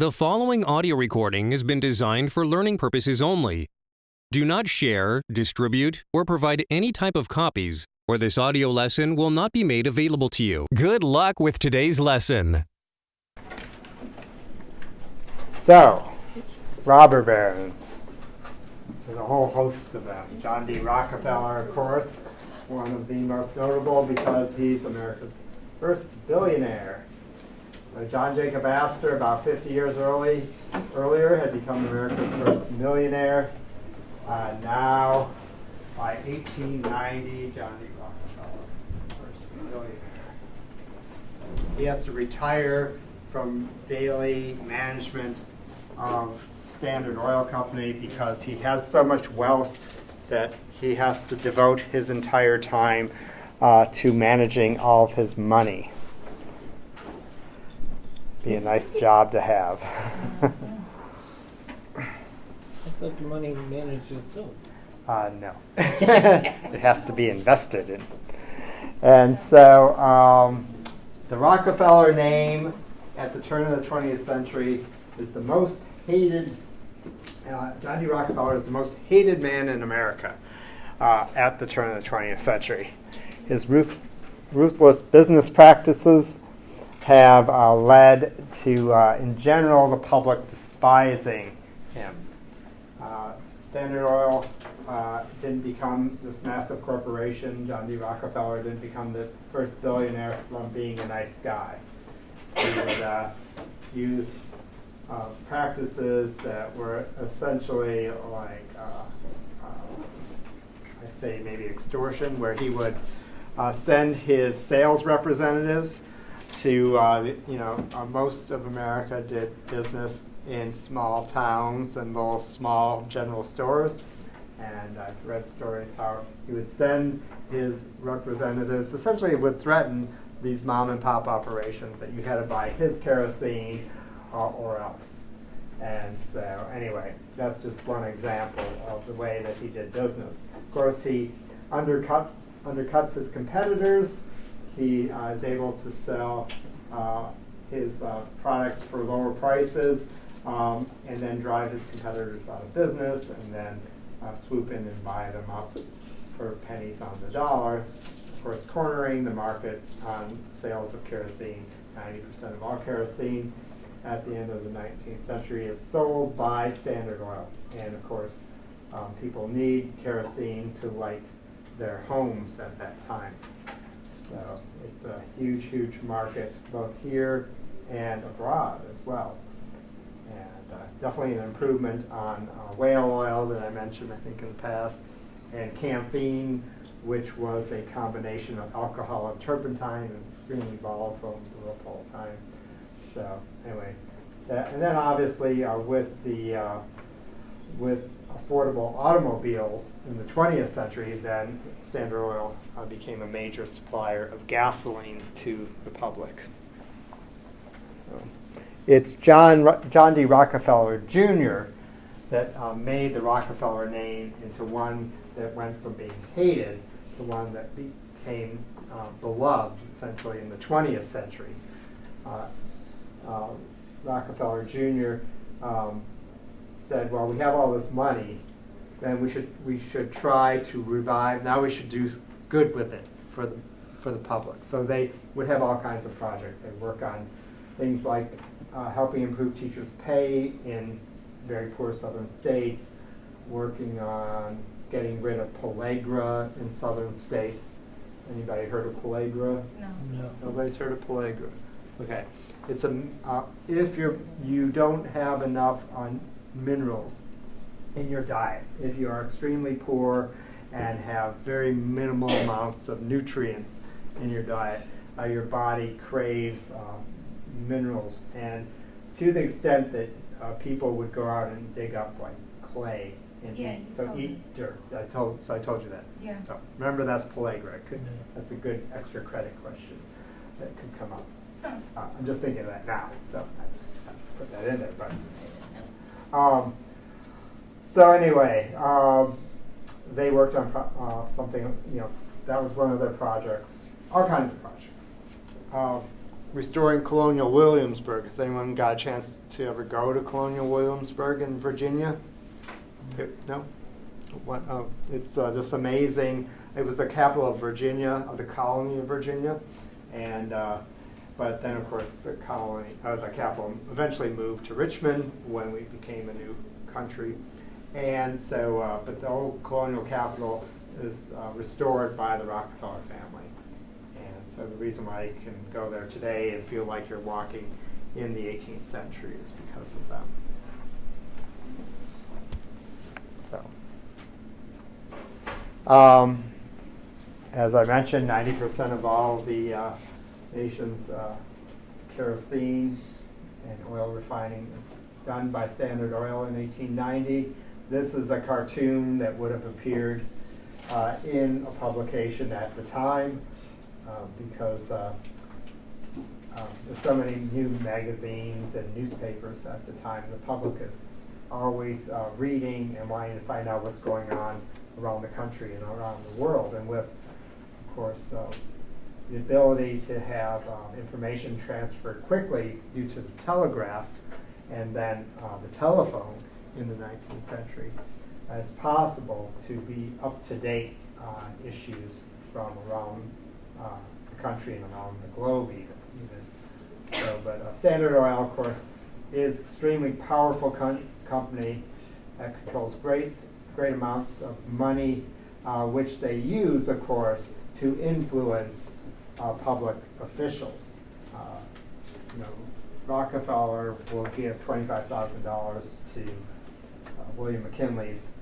The following audio recording has been designed for learning purposes only. Do not share, distribute, or provide any type of copies, or this audio lesson will not be made available to you. Good luck with today's lesson. So, robber barons. There's a whole host of them. John D. Rockefeller, of course, one of the most notable because he's America's first billionaire. John Jacob Astor, about 50 years earlier, had become America's first millionaire. Now, by 1890, John D. Rockefeller, first millionaire. He has to retire from daily management of Standard Oil Company because he has so much wealth that he has to devote his entire time to managing all of his money. Be a nice job to have. I thought the money managed itself. No. It has to be invested in. And so the Rockefeller name at the turn of the 20th century is the most hated, John D. Rockefeller is the most hated man in America at the turn of the 20th century. His ruthless business practices have led to, in general, the public despising him. Standard Oil didn't become this massive corporation. John D. Rockefeller didn't become the first billionaire from being a nice guy. He would use practices that were essentially like, I say maybe extortion, where he would send his sales representatives to, most of America did business in small towns and little small general stores. And I've read stories how he would send his representatives, essentially would threaten these mom and pop operations that you had to buy his kerosene or else. And so anyway, that's just one example of the way that he did business. Of course, he undercuts his competitors. He is able to sell his products for lower prices and then drive his competitors out of business and then swoop in and buy them up for pennies on the dollar. Of course, cornering the market on sales of kerosene. 90% of all kerosene at the end of the 19th century is sold by Standard Oil. And of course, people need kerosene to light their homes at that time. So it's a huge, huge market both here and abroad as well. And definitely an improvement on whale oil that I mentioned, I think, in the past, and campheine, which was a combination of alcohol and turpentine and extremely volatile and blew up all the time. So anyway, and then obviously with affordable automobiles in the 20th century, then Standard Oil became a major supplier of gasoline to the public. So it's John D. Rockefeller Jr. that made the Rockefeller name into one that went from being hated to one that became beloved, essentially, in the 20th century. Rockefeller Jr. Said, well, we have all this money, then we should try to revive. Now we should do good with it for the public. So they would have all kinds of projects. They work on things like helping improve teachers' pay in very poor southern states, working on getting rid of pellagra in southern states. Anybody heard of pellagra? No. Nobody's heard of pellagra. Okay, it's if you don't have enough minerals in your diet. If you are extremely poor and have very minimal amounts of nutrients in your diet, your body craves minerals. And to the extent that people would go out and dig up like clay and eat dirt. I told you that. Yeah. So remember, that's pellagra. That's a good extra credit question that could come up. I'm just thinking of that now, so I put that in there. But so anyway, they worked on something, that was one of their projects, all kinds of projects. restoring Colonial Williamsburg. Has anyone got a chance to ever go to Colonial Williamsburg in Virginia? No? What? Oh, it's this amazing. It was the capital of Virginia, of the colony of Virginia, and but then of course the capital eventually moved to Richmond when we became a new country, and so but the old colonial capital is restored by the Rockefeller family, and so the reason why you can go there today and feel like you're walking in the 18th century is because of them. So, as I mentioned, 90% of all the nation's kerosene and oil refining is done by Standard Oil in 1890. This is a cartoon that would have appeared in a publication at the time because there's so many new magazines and newspapers at the time. The public is always reading and wanting to find out what's going on around the country and around the world. And with, of course, the ability to have information transferred quickly due to the telegraph and then the telephone in the 19th century, it's possible to be up to date on issues from around the country and around the globe even. So, but Standard Oil, of course, is extremely powerful company that controls great amounts of money, which they use, of course, to influence public officials. Rockefeller will give $25,000 to William McKinley's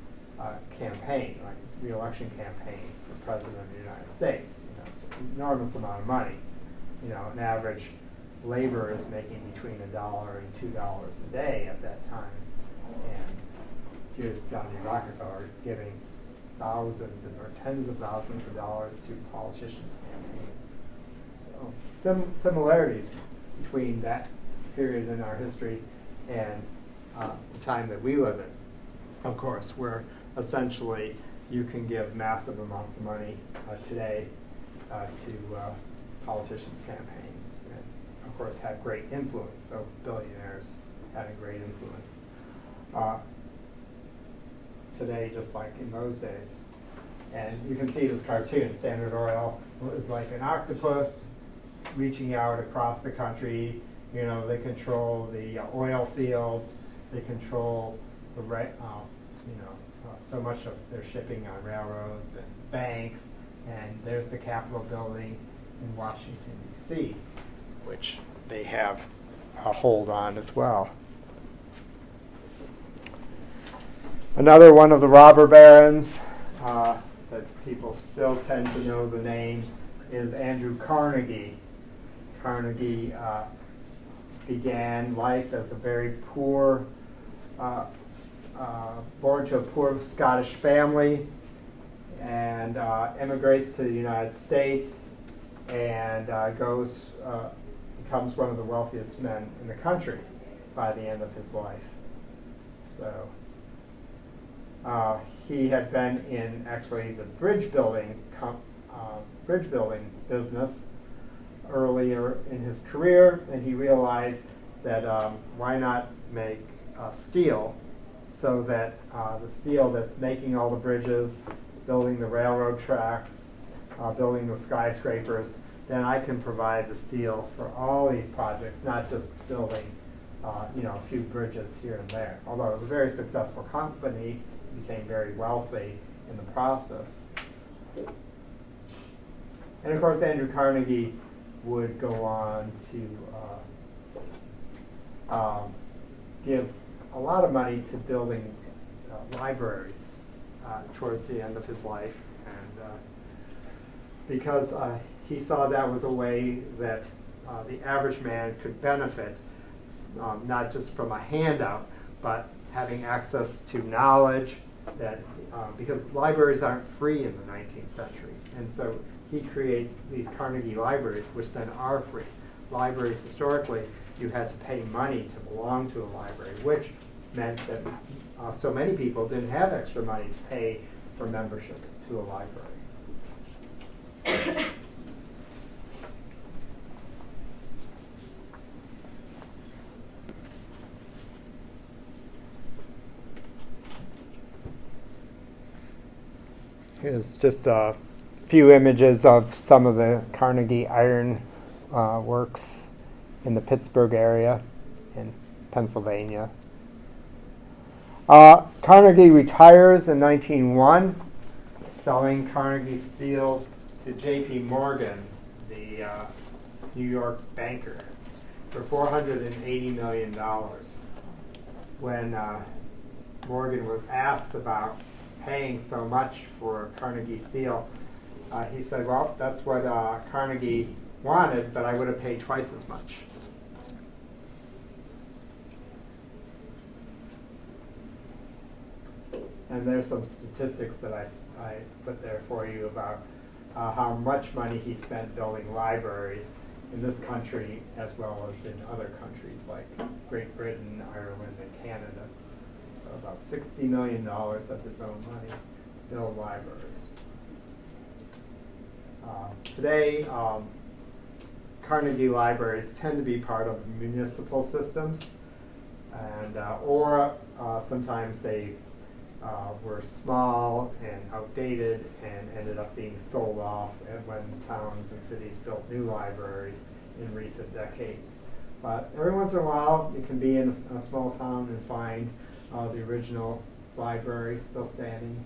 campaign, like re-election campaign for president of the United States. It's an enormous amount of money. An average laborer is making between $1 and $2 a day at that time, and here's John D. Rockefeller giving thousands or tens of thousands of dollars to politicians' campaigns. So similarities between that period in our history and the time that we live in. Of course, where essentially you can give massive amounts of money today to politicians' campaigns, and of course have great influence. So billionaires having great influence today, just like in those days. And you can see this cartoon. Standard Oil is like an octopus reaching out across the country. They control the oil fields. They control the so much of their shipping on railroads and banks. And there's the Capitol building in Washington, D.C., which they have a hold on as well. Another one of the robber barons that people still tend to know the name is Andrew Carnegie. Carnegie began life as a very poor, born to a poor Scottish family, and immigrates to the United States and becomes one of the wealthiest men in the country by the end of his life. So he had been in actually the bridge building business earlier in his career, and he realized that why not make steel, so that the steel that's making all the bridges, building the railroad tracks, building the skyscrapers, then I can provide the steel for all these projects, not just building a few bridges here and there. Although it was a very successful company, became very wealthy in the process. And of course, Andrew Carnegie would go on to give a lot of money to building libraries towards the end of his life, and because he saw that was a way that the average man could benefit, not just from a handout, but having access to knowledge, that because libraries aren't free in the 19th century, and so he creates these Carnegie libraries, which then are free. Libraries, historically, you had to pay money to belong to a library, which meant that so many people didn't have extra money to pay for memberships to a library. is just a few images of some of the Carnegie Iron Works in the Pittsburgh area in Pennsylvania. Carnegie retires in 1901, selling Carnegie steel to J.P. Morgan, the New York banker, for $480 million. When Morgan was asked about paying so much for Carnegie steel, he said, well, that's what Carnegie wanted, but I would have paid twice as much. And there's some statistics that I put there for you about how much money he spent building libraries in this country as well as in other countries like Great Britain, Ireland, and Canada. So about $60 million of his own money to build libraries. Today, Carnegie libraries tend to be part of municipal systems, and or sometimes they were small and outdated and ended up being sold off when towns and cities built new libraries in recent decades. But every once in a while, you can be in a small town and find the original library still standing.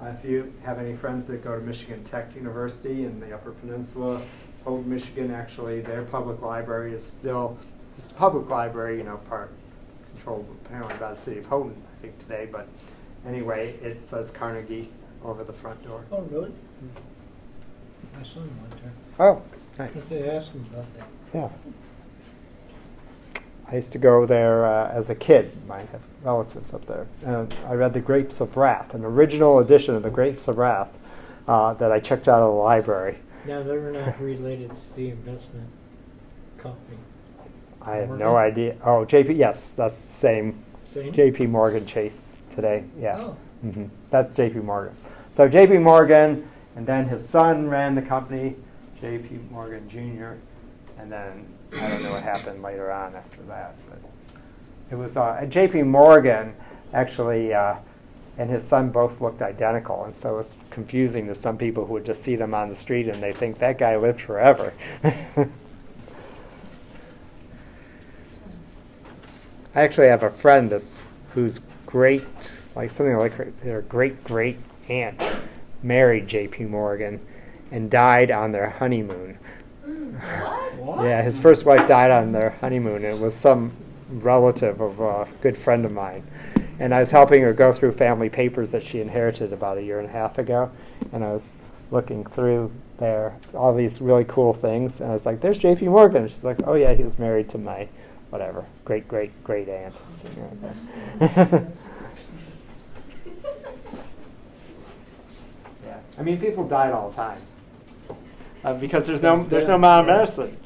If you have any friends that go to Michigan Tech University in the Upper Peninsula, Houghton, Michigan, actually, their public library is still, it's a public library, part controlled apparently by the city of Houghton, I think, today, but anyway, it says Carnegie over the front door. Oh, really? My son went there. Oh, nice. They asked him about that. Yeah. I used to go there as a kid. I have relatives up there. And I read The Grapes of Wrath, an original edition of The Grapes of Wrath that I checked out of the library. Now, they're not related to the investment company. I have no idea. Oh, JP, yes, that's the same. Same? JP Morgan Chase today, yeah. Oh. That's JP Morgan. So JP Morgan, and then his son ran the company, JP Morgan Jr., and then I don't know what happened later on after that. But it was JP Morgan, actually, and his son both looked identical, and so it was confusing to some people who would just see them on the street and they think that guy lived forever. I actually have a friend whose something like their great aunt married J.P. Morgan and died on their honeymoon. What? Yeah, his first wife died on their honeymoon, and it was some relative of a good friend of mine. And I was helping her go through family papers that she inherited about 1.5 years ago, and I was looking through there, all these really cool things, and I was like, there's J.P. Morgan. She's like, oh yeah, he was married to my whatever, great aunt. Something like that. Yeah, I mean, people died all the time because there's no modern medicine.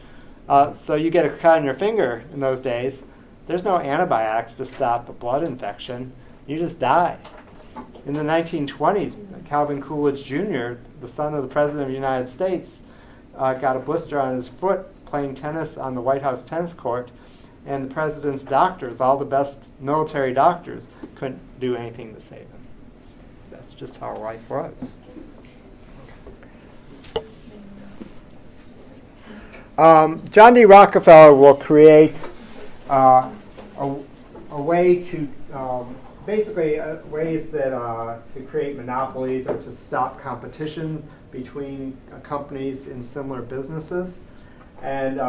So you get a cut on your finger in those days. There's no antibiotics to stop a blood infection. You just die. In the 1920s, Calvin Coolidge Jr., the son of the President of the United States, got a blister on his foot playing tennis on the White House tennis court, and the president's doctors, all the best military doctors, couldn't do anything to save him. So that's just how life was. John D. Rockefeller will create a way to basically ways that to create monopolies or to stop competition between companies in similar businesses. And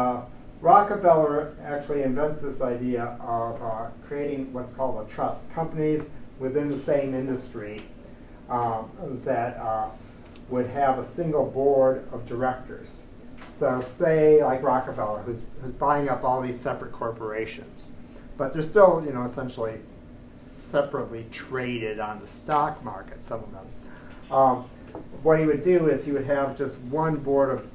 Rockefeller actually invents this idea of creating what's called a trust, companies within the same industry that would have a single board of directors. So say like Rockefeller, who's buying up all these separate corporations, but they're still, essentially separately traded on the stock market, some of them. What he would do is he would have just one board of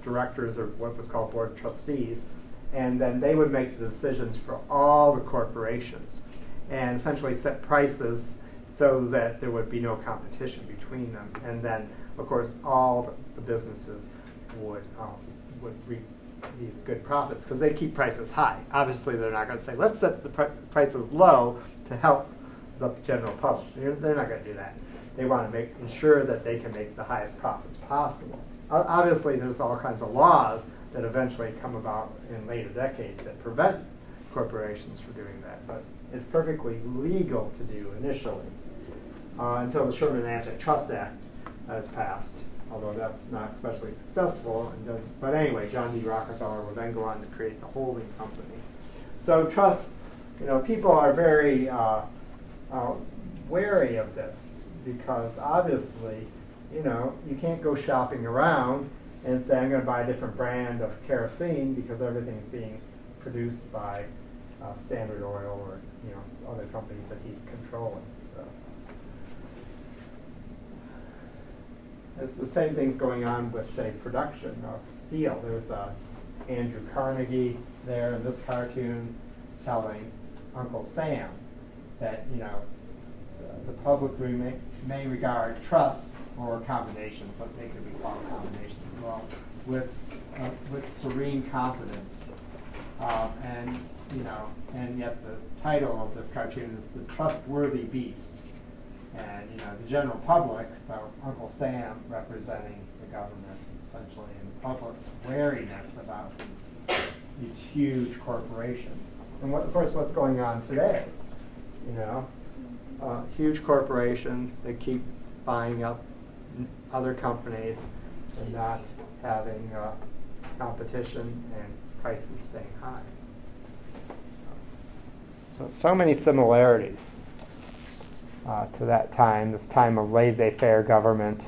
directors, or what was called board of trustees, and then they would make the decisions for all the corporations and essentially set prices so that there would be no competition between them. And then, of course, all the businesses would reap these good profits because they keep prices high. Obviously, they're not going to say, let's set the prices low to help the general public. They're not going to do that. they want to ensure that they can make the highest profits possible. Obviously, there's all kinds of laws that eventually come about in later decades that prevent corporations from doing that, but it's perfectly legal to do initially until the Sherman Antitrust Act is passed, although that's not especially successful. But anyway, John D. Rockefeller will then go on to create the holding company. So trusts, people are very wary of this because obviously, you can't go shopping around and say, I'm going to buy a different brand of kerosene because everything's being produced by Standard Oil or other companies that he's controlling. So it's the same thing's going on with, say, production of steel. There's Andrew Carnegie there in this cartoon telling Uncle Sam that the public may regard trusts or combinations, so they could be called combinations as well, with serene confidence, and yet the title of this cartoon is The Trustworthy Beast. And the general public, so Uncle Sam representing the government essentially, and the public's wariness about these huge corporations. And of course what's going on today, huge corporations that keep buying up other companies and not having competition and prices staying high. So many similarities to that time, this time of laissez-faire government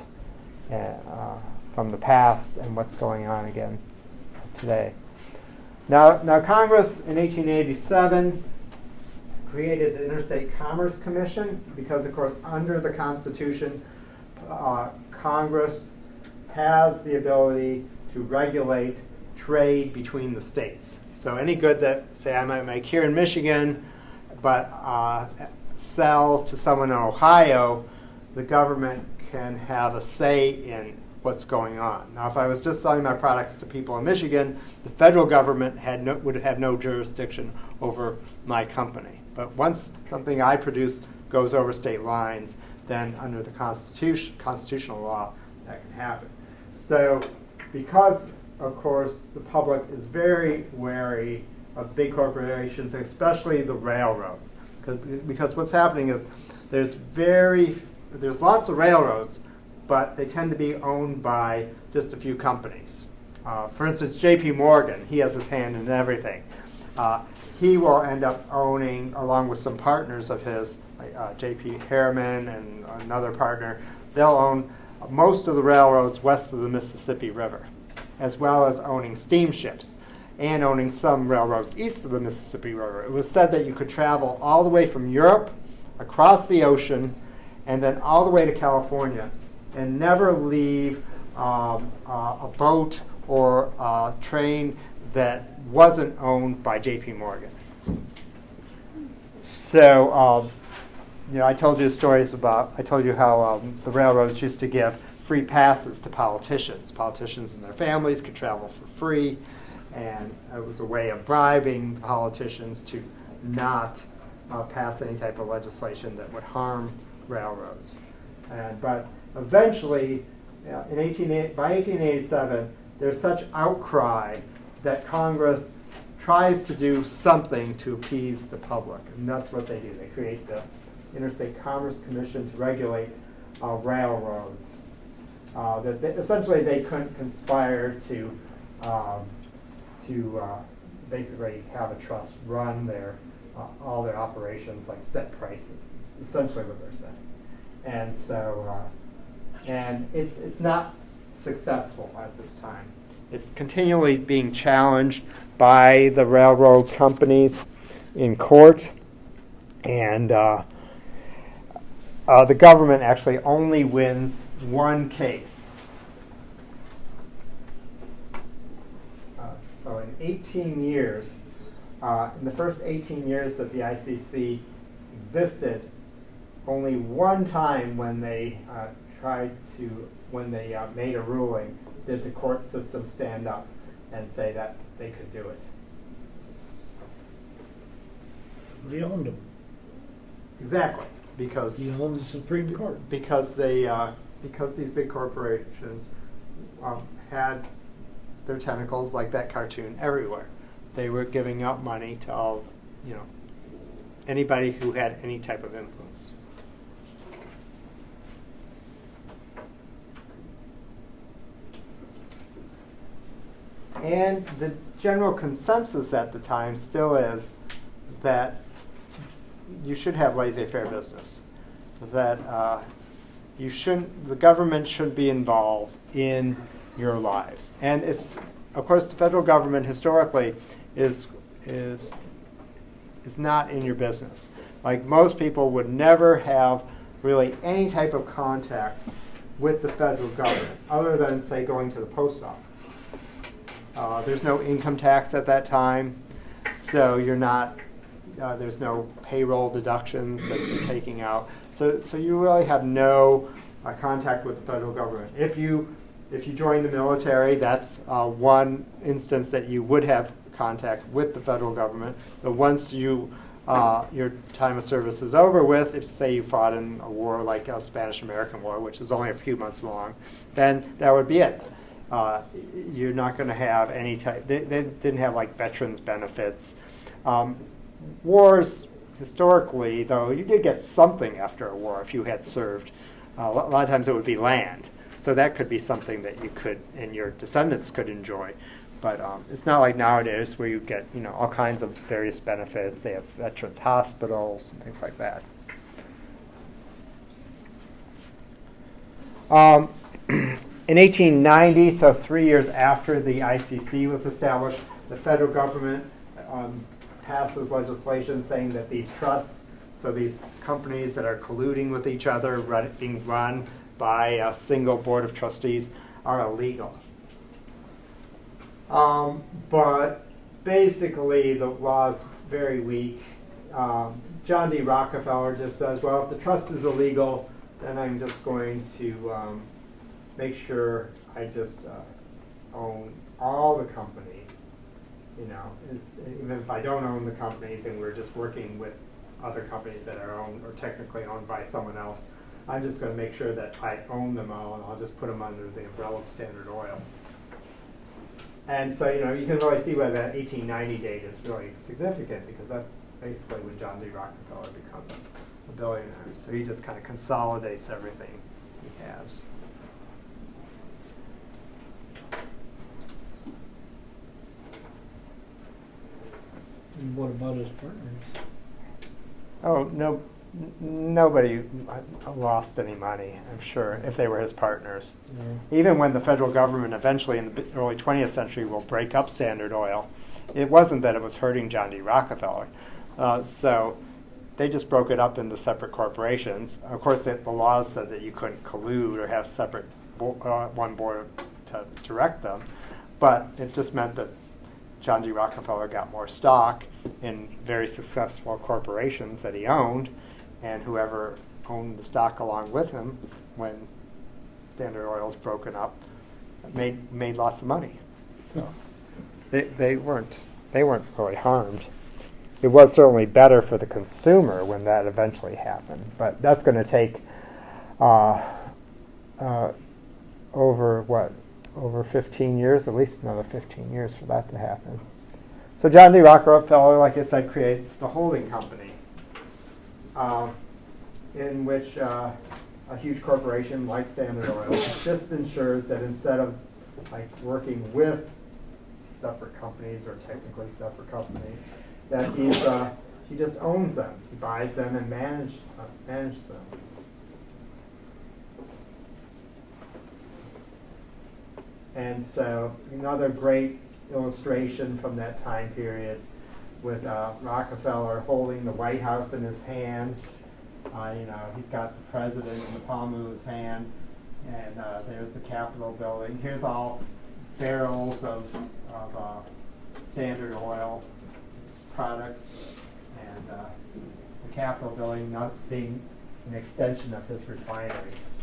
from the past and what's going on again today. Now Congress in 1887 created the Interstate Commerce Commission because, of course, under the Constitution, Congress has the ability to regulate trade between the states. So any good that, say, I might make here in Michigan, but sell to someone in Ohio, the government can have a say in what's going on. Now, if I was just selling my products to people in Michigan, the federal government would have no jurisdiction over my company. But once something I produce goes over state lines, then under the constitutional law, that can happen. So because, of course, the public is very wary of big corporations, especially the railroads, because what's happening is there's lots of railroads, but they tend to be owned by just a few companies. For instance, J.P. Morgan, he has his hand in everything. He will end up owning, along with some partners of his, like J.P. Harriman and another partner, they'll own most of the railroads west of the Mississippi River, as well as owning steamships and owning some railroads east of the Mississippi River. It was said that you could travel all the way from Europe, across the ocean, and then all the way to California, and never leave a boat or a train that wasn't owned by J.P. Morgan. So, I told you how the railroads used to give free passes to politicians. Politicians and their families could travel for free, and it was a way of bribing politicians to not pass any type of legislation that would harm railroads. But eventually, by 1887, there's such outcry that Congress tries to do something to appease the public, and that's what they do. They create the Interstate Commerce Commission to regulate railroads. Essentially, they couldn't conspire to basically have a trust run all their operations, like set prices. It's essentially what they're saying, and so and it's not successful at this time. It's continually being challenged by the railroad companies in court, and the government actually only wins one case. So in 18 years, in the first 18 years that the ICC existed, only one time when they made a ruling did the court system stand up and say that they could do it. They owned them. Exactly. because You own the Supreme Court. because these big corporations had their tentacles like that cartoon everywhere. They were giving out money to all, anybody who had any type of influence. And the general consensus at the time still is that you should have laissez-faire business. That the government should be involved in your lives. And it's, of course, the federal government historically is not in your business. Like, most people would never have really any type of contact with the federal government other than, say, going to the post office. There's no income tax at that time, so you're not, there's no payroll deductions that you're taking out. So you really have no contact with the federal government. If you join the military, that's one instance that you would have contact with the federal government. But once your time of service is over with, if say you fought in a war like a Spanish-American War, which is only a few months long, then that would be it. You're not going to have any type. They didn't have like veterans benefits. Wars historically, though, you did get something after a war if you had served. A lot of times it would be land, so that could be something that you could and your descendants could enjoy. But it's not like nowadays where you get all kinds of various benefits. They have veterans hospitals and things like that. In 1890, so 3 years after the ICC was established, the federal government passes legislation saying that these trusts, so these companies that are colluding with each other, being run by a single board of trustees, are illegal. But basically the law's very weak. John D. Rockefeller just says, well, if the trust is illegal, then I'm just going to make sure I just own all the companies. Even if I don't own the companies and we're just working with other companies that are owned or technically owned by someone else, I'm just going to make sure that I own them all, and I'll just put them under the umbrella of Standard Oil. And so, you can really see why that 1890 date is really significant, because that's basically when John D. Rockefeller becomes a billionaire. So he just kind of consolidates everything he has. And what about his partners? Oh, no, nobody lost any money, I'm sure, if they were his partners. No. Even when the federal government eventually in the early 20th century will break up Standard Oil, it wasn't that it was hurting John D. Rockefeller. So they just broke it up into separate corporations. Of course, the laws said that you couldn't collude or have separate one board to direct them, but it just meant that John D. Rockefeller got more stock in very successful corporations that he owned, and whoever owned the stock along with him when Standard Oil's broken up made lots of money. So they weren't really harmed. It was certainly better for the consumer when that eventually happened, but that's going to take over 15 years, at least another 15 years for that to happen. So John D. Rockefeller, like I said, creates the holding company, in which a huge corporation like Standard Oil just ensures that instead of working with separate companies or technically separate companies, that he just owns them. He buys them and manages them. And so another great illustration from that time period with Rockefeller holding the White House in his hand. He's got the president in the palm of his hand, and there's the Capitol building. Here's all barrels of Standard Oil products, and the Capitol building not being an extension of his refineries.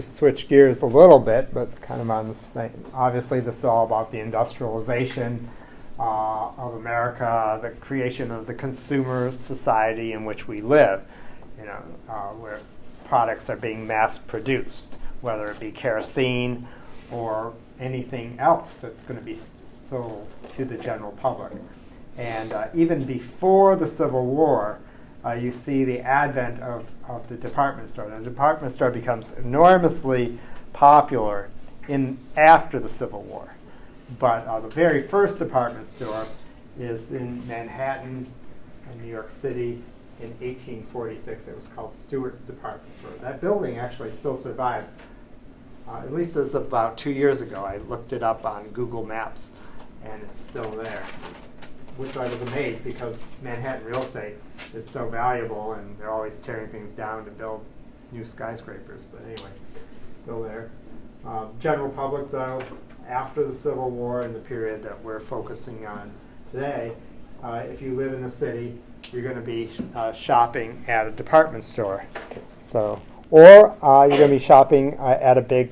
to switch gears a little bit, but kind of on the same. Obviously, this is all about the industrialization of America, the creation of the consumer society in which we live. Where products are being mass produced, whether it be kerosene or anything else that's going to be sold to the general public. And even before the Civil War, you see the advent of the department store. The department store becomes enormously popular after the Civil War. But the very first department store is in Manhattan, in New York City, in 1846. It was called Stewart's Department Store. That building actually still survives. At least as of about 2 years ago. I looked it up on Google Maps, and it's still there, which I was amazed because Manhattan real estate is so valuable, and they're always tearing things down to build new skyscrapers. But anyway, it's still there. General public, though, after the Civil War and the period that we're focusing on today, if you live in a city, you're going to be shopping at a department store. Or you're going to be shopping at a big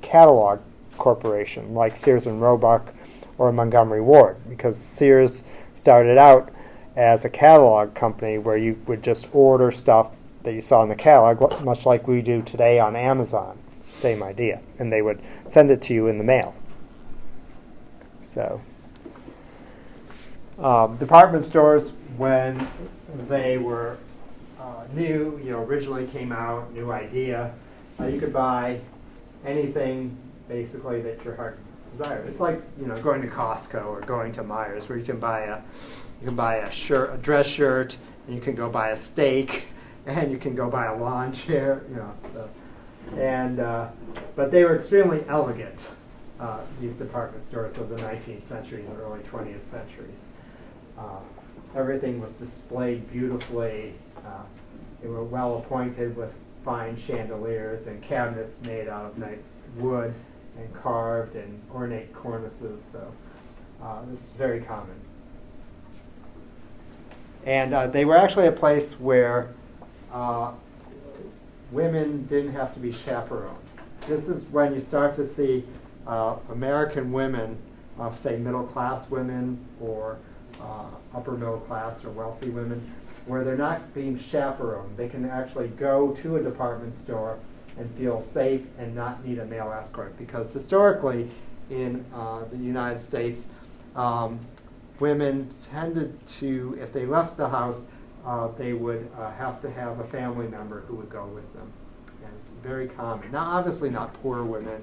catalog corporation like Sears and Roebuck or Montgomery Ward, because Sears started out as a catalog company where you would just order stuff that you saw in the catalog, much like we do today on Amazon. Same idea. And they would send it to you in the mail. So, department stores, when they were new, originally came out, new idea, you could buy anything basically that your heart desired. It's like going to Costco or going to Myers, where you can buy a shirt, a dress shirt, and you can go buy a steak, and you can go buy a lawn chair, but they were extremely elegant, these department stores of the 19th century and early 20th centuries. Everything was displayed beautifully. They were well appointed with fine chandeliers and cabinets made out of nice wood and carved and ornate cornices. So this is very common. And they were actually a place where women didn't have to be chaperoned. This is when you start to see American women, say middle-class women or upper middle class or wealthy women, where they're not being chaperoned. They can actually go to a department store and feel safe and not need a male escort, because historically in the United States, women tended to, if they left the house, they would have to have a family member who would go with them. And it's very common. Now, obviously not poor women,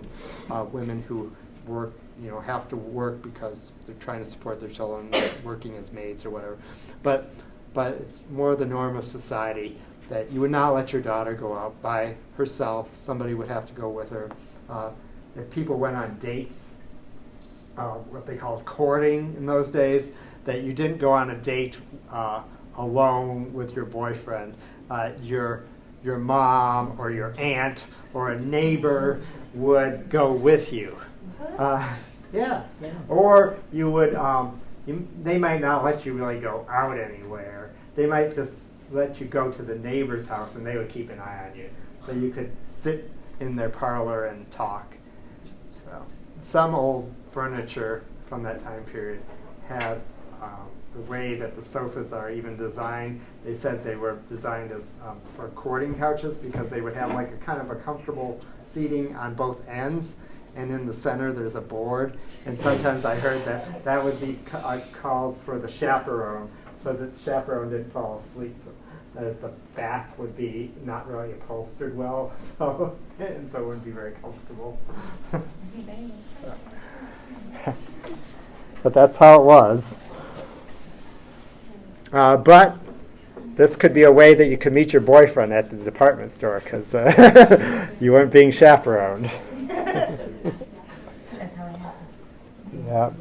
women who work, have to work because they're trying to support their children, working as maids or whatever. But it's more the norm of society that you would not let your daughter go out by herself. Somebody would have to go with her. If people went on dates, what they called courting in those days, that you didn't go on a date alone with your boyfriend. Your mom or your aunt or a neighbor would go with you. Yeah. Or you would, they might not let you really go out anywhere. They might just let you go to the neighbor's house and they would keep an eye on you. So you could sit in their parlor and talk. So some old furniture from that time period has the way that the sofas are even designed. They said they were designed as for courting couches, because they would have like a kind of a comfortable seating on both ends, and in the center there's a board. And sometimes I heard that would be called for the chaperone, so that the chaperone didn't fall asleep, as the back would be not really upholstered well, so it wouldn't be very comfortable. But that's how it was. But this could be a way that you could meet your boyfriend at the department store, because you weren't being chaperoned. That's how it happens. Yeah.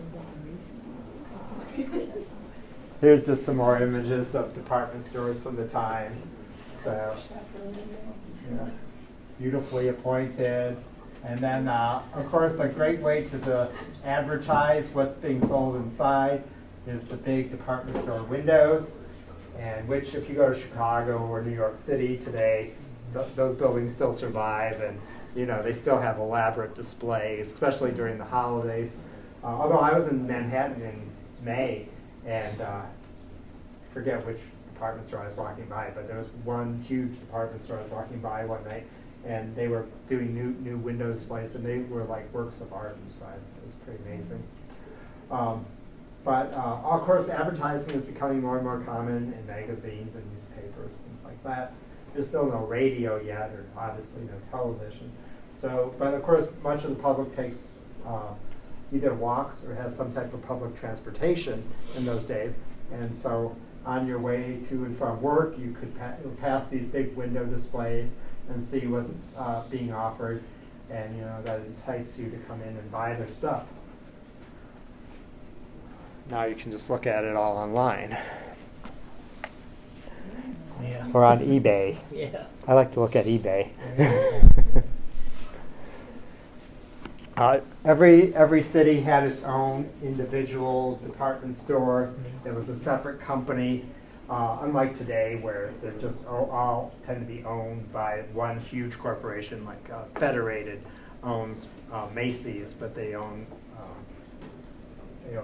Here's just some more images of department stores from the time. So, yeah, beautifully appointed. And then, of course, a great way to advertise what's being sold inside is the big department store windows, and which, if you go to Chicago or New York City today, those buildings still survive, and You know, they still have elaborate displays, especially during the holidays. Although I was in Manhattan in May, and I forget which department store I was walking by, but there was one huge department store I was walking by one night, and they were doing new window displays, and they were like works of art inside, so it was pretty amazing. But of course, advertising is becoming more and more common in magazines and newspapers, things like that. There's still no radio yet, or obviously no television. So, but of course, much of the public takes either walks or has some type of public transportation in those days. And so, on your way to and from work, you could pass these big window displays and see what's being offered, and you know that entice you to come in and buy their stuff. Now you can just look at it all online Yeah. or on eBay. Yeah. I like to look at eBay. Every city had its own individual department store. It was a separate company, unlike today where they're just all tend to be owned by one huge corporation, like Federated owns Macy's, but they own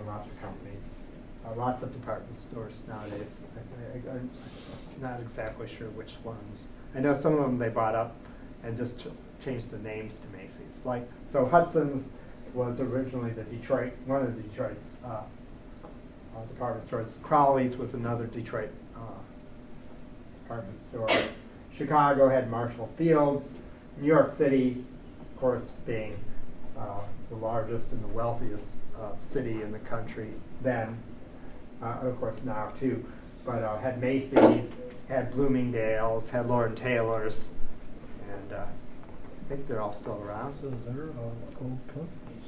lots of companies, lots of department stores nowadays. I'm not exactly sure which ones. I know some of them they bought up and just changed the names to Macy's. Like, so Hudson's was originally one of Detroit's department stores. Crowley's was another Detroit department store. Chicago had Marshall Field's. New York City, of course, being the largest and the wealthiest city in the country then, of course now too, but had Macy's, had Bloomingdale's, had Lord & Taylor's, and I think they're all still around. So they're all old companies.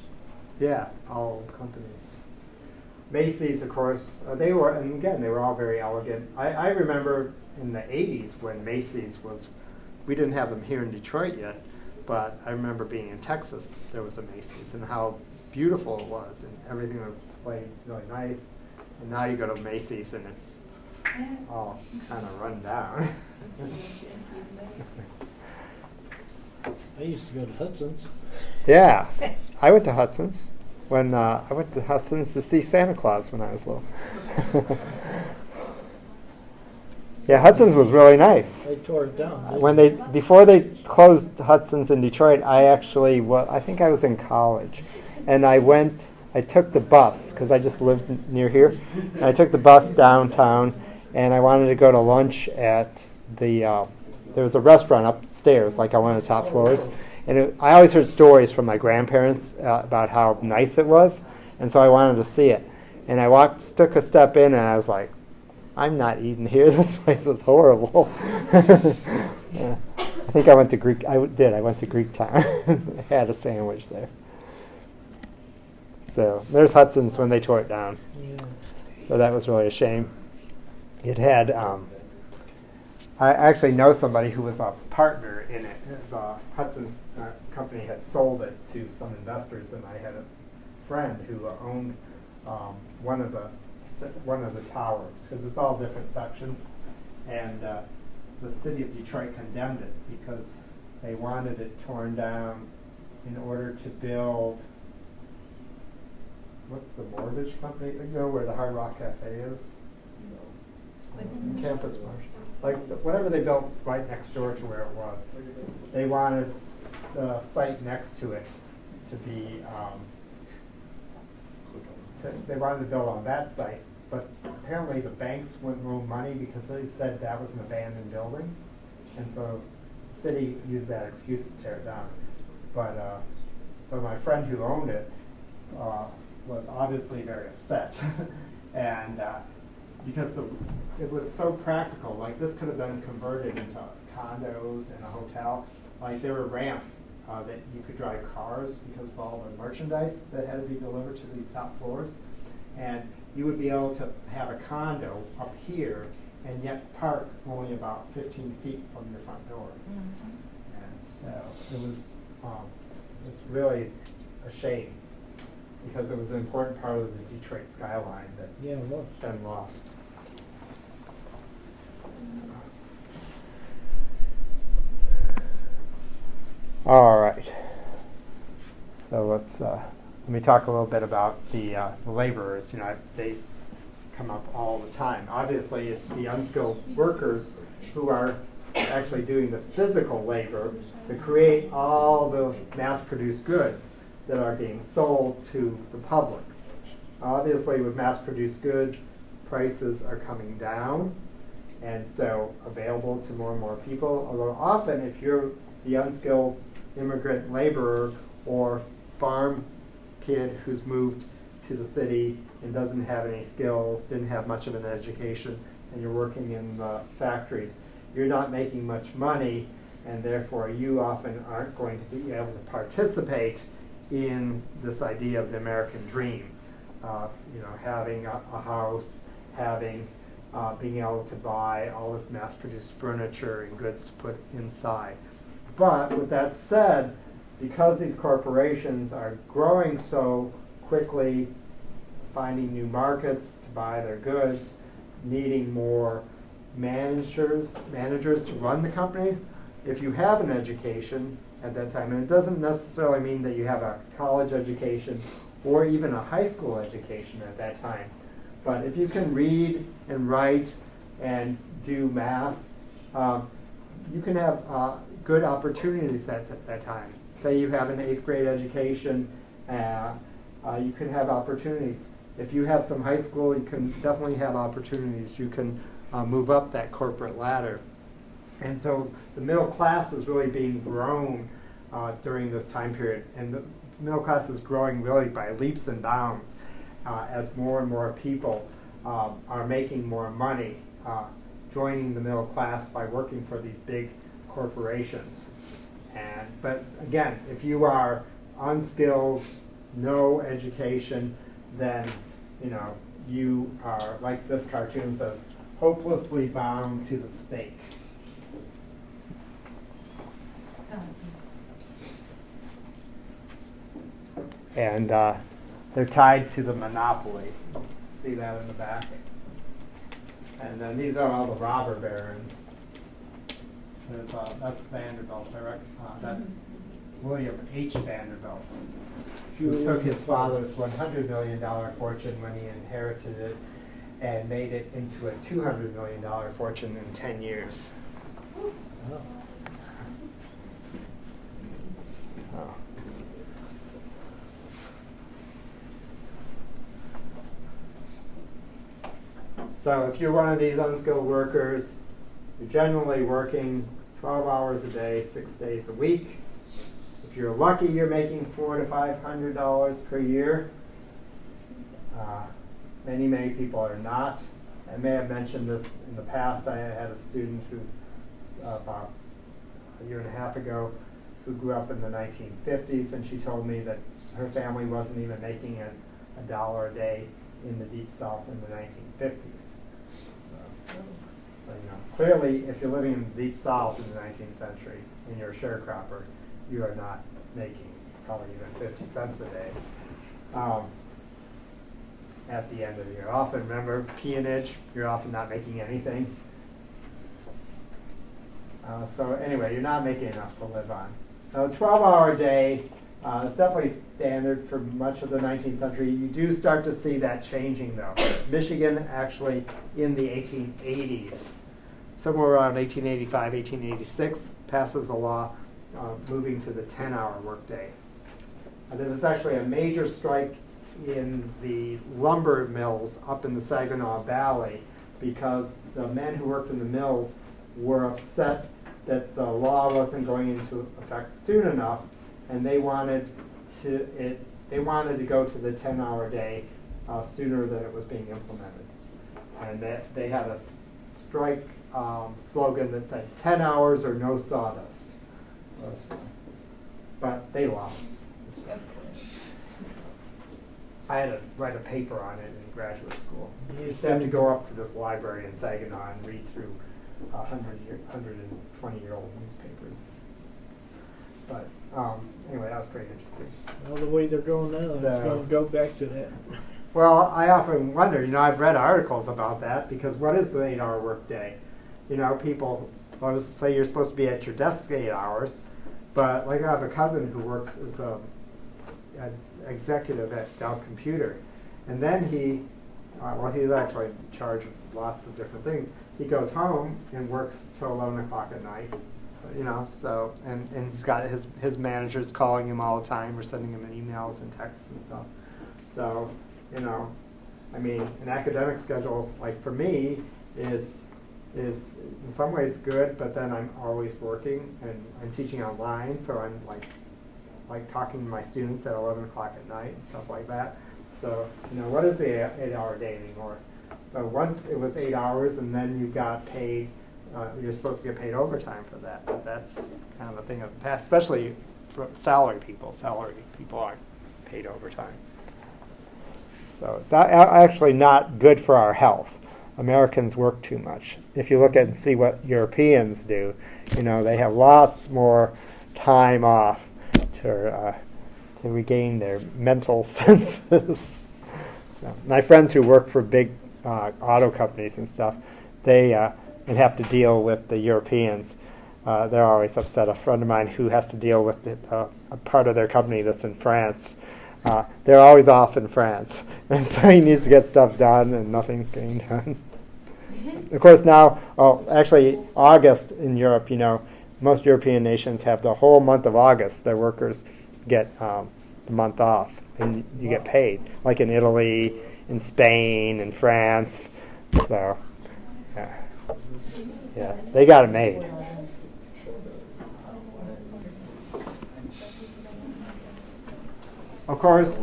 Yeah, all old companies. Macy's, of course, they were, and again, they were all very elegant. I remember in the 80s when Macy's was, we didn't have them here in Detroit yet, but I remember being in Texas, there was a Macy's, and how beautiful it was, and everything was displayed really nice. And now you go to Macy's and it's all kind of run down. I used to go to Hudson's. Yeah, I went to Hudson's. When I went to Hudson's to see Santa Claus when I was little. Yeah, Hudson's was really nice. They tore it down. Before they closed Hudson's in Detroit, I think I was in college, and I took the bus because I just lived near here. And I took the bus downtown, and I wanted to go to lunch at there was a restaurant upstairs, like on one of the top floors. And I always heard stories from my grandparents about how nice it was, and so I wanted to see it. And I took a step in, and I was like, I'm not eating here. This place is horrible. Yeah. I think I went to Greek. I went to Greek Town. I had a sandwich there. So there's Hudson's when they tore it down. Yeah. So that was really a shame. It had. I actually know somebody who was a partner in it. The Hudson's company had sold it to some investors, and I had a friend who owned one of the towers, because it's all different sections, and the city of Detroit condemned it because they wanted it torn down in order to build, what's the mortgage company, where the Hard Rock Cafe is? Campus Marsh. Like whatever they built right next door to where it was. They wanted the site next to it to be, they wanted to build on that site, but apparently the banks wouldn't loan money because they said that was an abandoned building, and so the city used that excuse to tear it down. But so my friend who owned it was obviously very upset, and because it was so practical. Like this could have been converted into condos and a hotel. Like there were ramps that you could drive cars because of all the merchandise that had to be delivered to these top floors. And you would be able to have a condo up here and yet park only about 15 feet from your front door. Mm-hmm. And so it was it's really a shame because it was an important part of the Detroit skyline that been lost. All right. So let me talk a little bit about the laborers. You know, they come up all the time. Obviously, it's the unskilled workers who are actually doing the physical labor to create all the mass-produced goods that are being sold to the public. Obviously, with mass-produced goods, prices are coming down, and so available to more and more people. Although often, if you're the unskilled immigrant laborer or farm kid who's moved to the city and doesn't have any skills, didn't have much of an education, and you're working in the factories, you're not making much money, and therefore you often aren't going to be able to participate in this idea of the American dream. You know, having a house, being able to buy all this mass-produced furniture and goods to put inside. But with that said, because these corporations are growing so quickly, finding new markets to buy their goods, needing more managers to run the companies, if you have an education at that time, and it doesn't necessarily mean that you have a college education or even a high school education at that time, but if you can read and write and do math, you can have good opportunities at that time. Say you have an 8th grade education, you can have opportunities. If you have some high school, you can definitely have opportunities. You can move up that corporate ladder. And so the middle class is really being grown during this time period. And the middle class is growing really by leaps and bounds as more and more people are making more money, joining the middle class by working for these big corporations. But again, if you are unskilled, no education, then you are, like this cartoon says, hopelessly bound to the stake. And they're tied to the monopoly. You see that in the back? And then these are all the robber barons. That's Vanderbilt. That's William H. Vanderbilt, who took his father's $100 million fortune when he inherited it and made it into a $200 million fortune in 10 years. Oh. Oh. So if you're one of these unskilled workers, you're generally working 12 hours a day, 6 days a week. If you're lucky, you're making $400 to $500 per year. Many people are not. I may have mentioned this in the past. I had a student who, about a year and a half ago, who grew up in the 1950s, and she told me that her family wasn't even making a dollar a day in the Deep South in the 1950s. So clearly, if you're living in the Deep South in the 19th century and you're a sharecropper, you are not making probably even 50 cents a day at the end of the year. Often, remember, peonage, you're often not making anything. So anyway, you're not making enough to live on. Now, a 12-hour day is definitely standard for much of the 19th century. You do start to see that changing, though. Michigan actually, in the 1880s, somewhere around 1885, 1886, passes a law moving to the 10-hour workday. There was actually a major strike in the lumber mills up in the Saginaw Valley because the men who worked in the mills were upset that the law wasn't going into effect soon enough, and they wanted to go to the 10-hour day sooner than it was being implemented. And they had a strike slogan that said 10 hours or no sawdust. But they lost. I had to write a paper on it in graduate school. You used to have to go up to this library in Saginaw and read through 120-year-old newspapers. But anyway, that was pretty interesting. Well, the way they're going now, it's going to go back to that. Well, I often wonder, I've read articles about that, because what is the 8-hour workday? People, let's say you're supposed to be at your desk 8 hours. But like I have a cousin who works as an executive at Dell Computer. And then he's actually in charge of lots of different things. He goes home and works till 11 o'clock at night, so, and he's got his managers calling him all the time or sending him emails and texts and stuff. So, I mean, an academic schedule, like for me, is in some ways good, but then I'm always working and I'm teaching online, so I'm like talking to my students at 11 o'clock at night and stuff like that. So, what is the 8-hour day anymore? So once it was 8 hours, and then you got paid, you're supposed to get paid overtime for that, but that's kind of a thing of the past, especially for salary people. Salary people aren't paid overtime. So it's actually not good for our health. Americans work too much. If you look at and see what Europeans do, they have lots more time off to regain their mental senses. So my friends who work for big auto companies and stuff, they and have to deal with the Europeans. They're always upset. A friend of mine who has to deal with a part of their company that's in France, they're always off in France. And so he needs to get stuff done, and nothing's getting done. Of course now, actually August in Europe, most European nations have the whole month of August. Their workers get the month off, and you get paid, like in Italy, in Spain, in France. So, yeah, they got it made. Of course,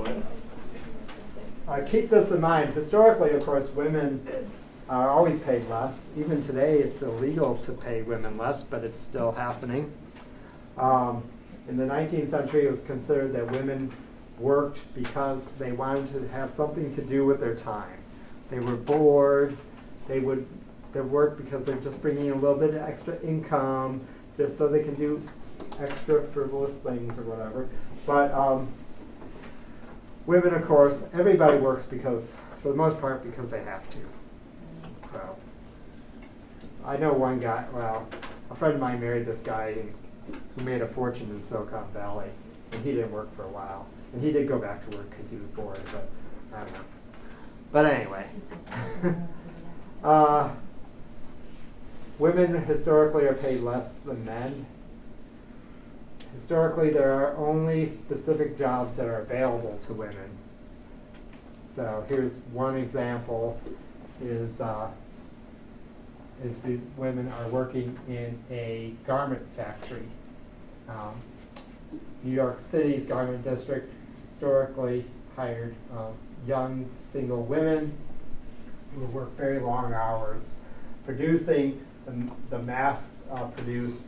keep this in mind. Historically, of course, women are always paid less. Even today, it's illegal to pay women less, but it's still happening. In the 19th century, it was considered that women worked because they wanted to have something to do with their time. They were bored. They work because they're just bringing in a little bit of extra income, just so they can do extra frivolous things or whatever. But women, of course, everybody works because, for the most part, because they have to. So I know one guy, a friend of mine married this guy who made a fortune in Silicon Valley, and he didn't work for a while. And he did go back to work because he was bored, but I don't know. But anyway, women historically are paid less than men. Historically, there are only specific jobs that are available to women. So here's one example: is these women are working in a garment factory. New York City's garment district historically hired young single women who work very long hours, producing the mass-produced,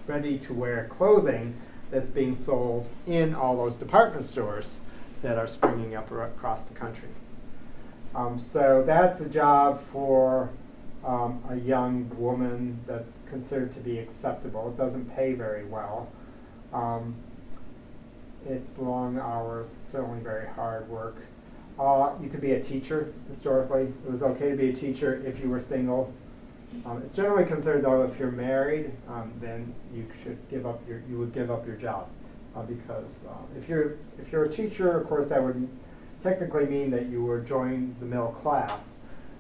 ready-to-wear clothing that's being sold in all those department stores that are springing up across the country. So that's a job for a young woman that's considered to be acceptable. It doesn't pay very well. It's long hours, certainly very hard work. You could be a teacher historically. It was okay to be a teacher if you were single. It's generally considered, though, if you're married, then you would give up your job, because if you're a teacher, of course, that would technically mean that you were joining the middle class,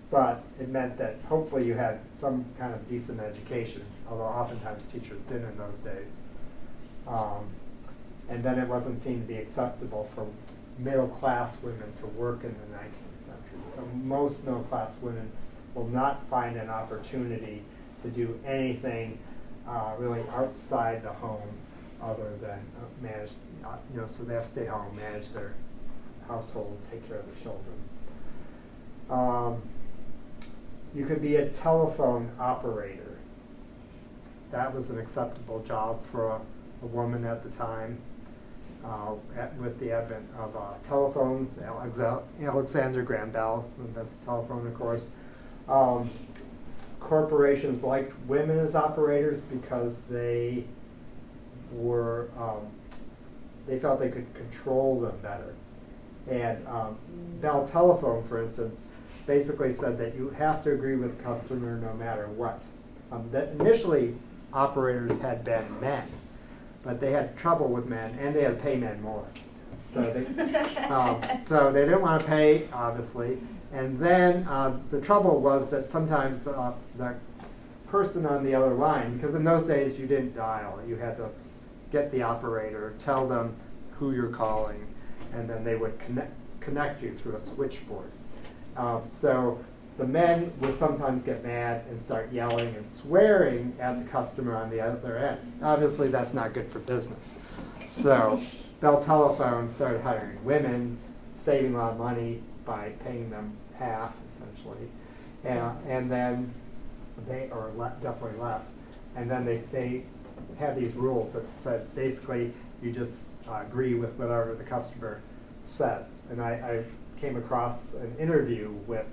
but it meant that hopefully you had some kind of decent education, although oftentimes teachers didn't in those days. And then it wasn't seen to be acceptable for middle class women to work in the 19th century. So most middle class women will not find an opportunity to do anything really outside the home other than manage, so they have to stay home, manage their household, take care of the children. You could be a telephone operator. That was an acceptable job for a woman at the time. With the advent of telephones, Alexander Graham Bell invents telephone, of course. Corporations liked women as operators because they felt they could control them better. And Bell Telephone, for instance, basically said that you have to agree with the customer no matter what. That initially, operators had been men, but they had trouble with men, and they had to pay men more. So they didn't want to pay, obviously. And then the trouble was that sometimes the person on the other line, because in those days you didn't dial, you had to get the operator, tell them who you're calling, and then they would connect you through a switchboard. So the men would sometimes get mad and start yelling and swearing at the customer on the other end. Obviously, that's not good for business. So Bell Telephone started hiring women, saving a lot of money by paying them half, essentially. And then definitely less. And then they had these rules that said basically you just agree with whatever the customer says. And I came across an interview with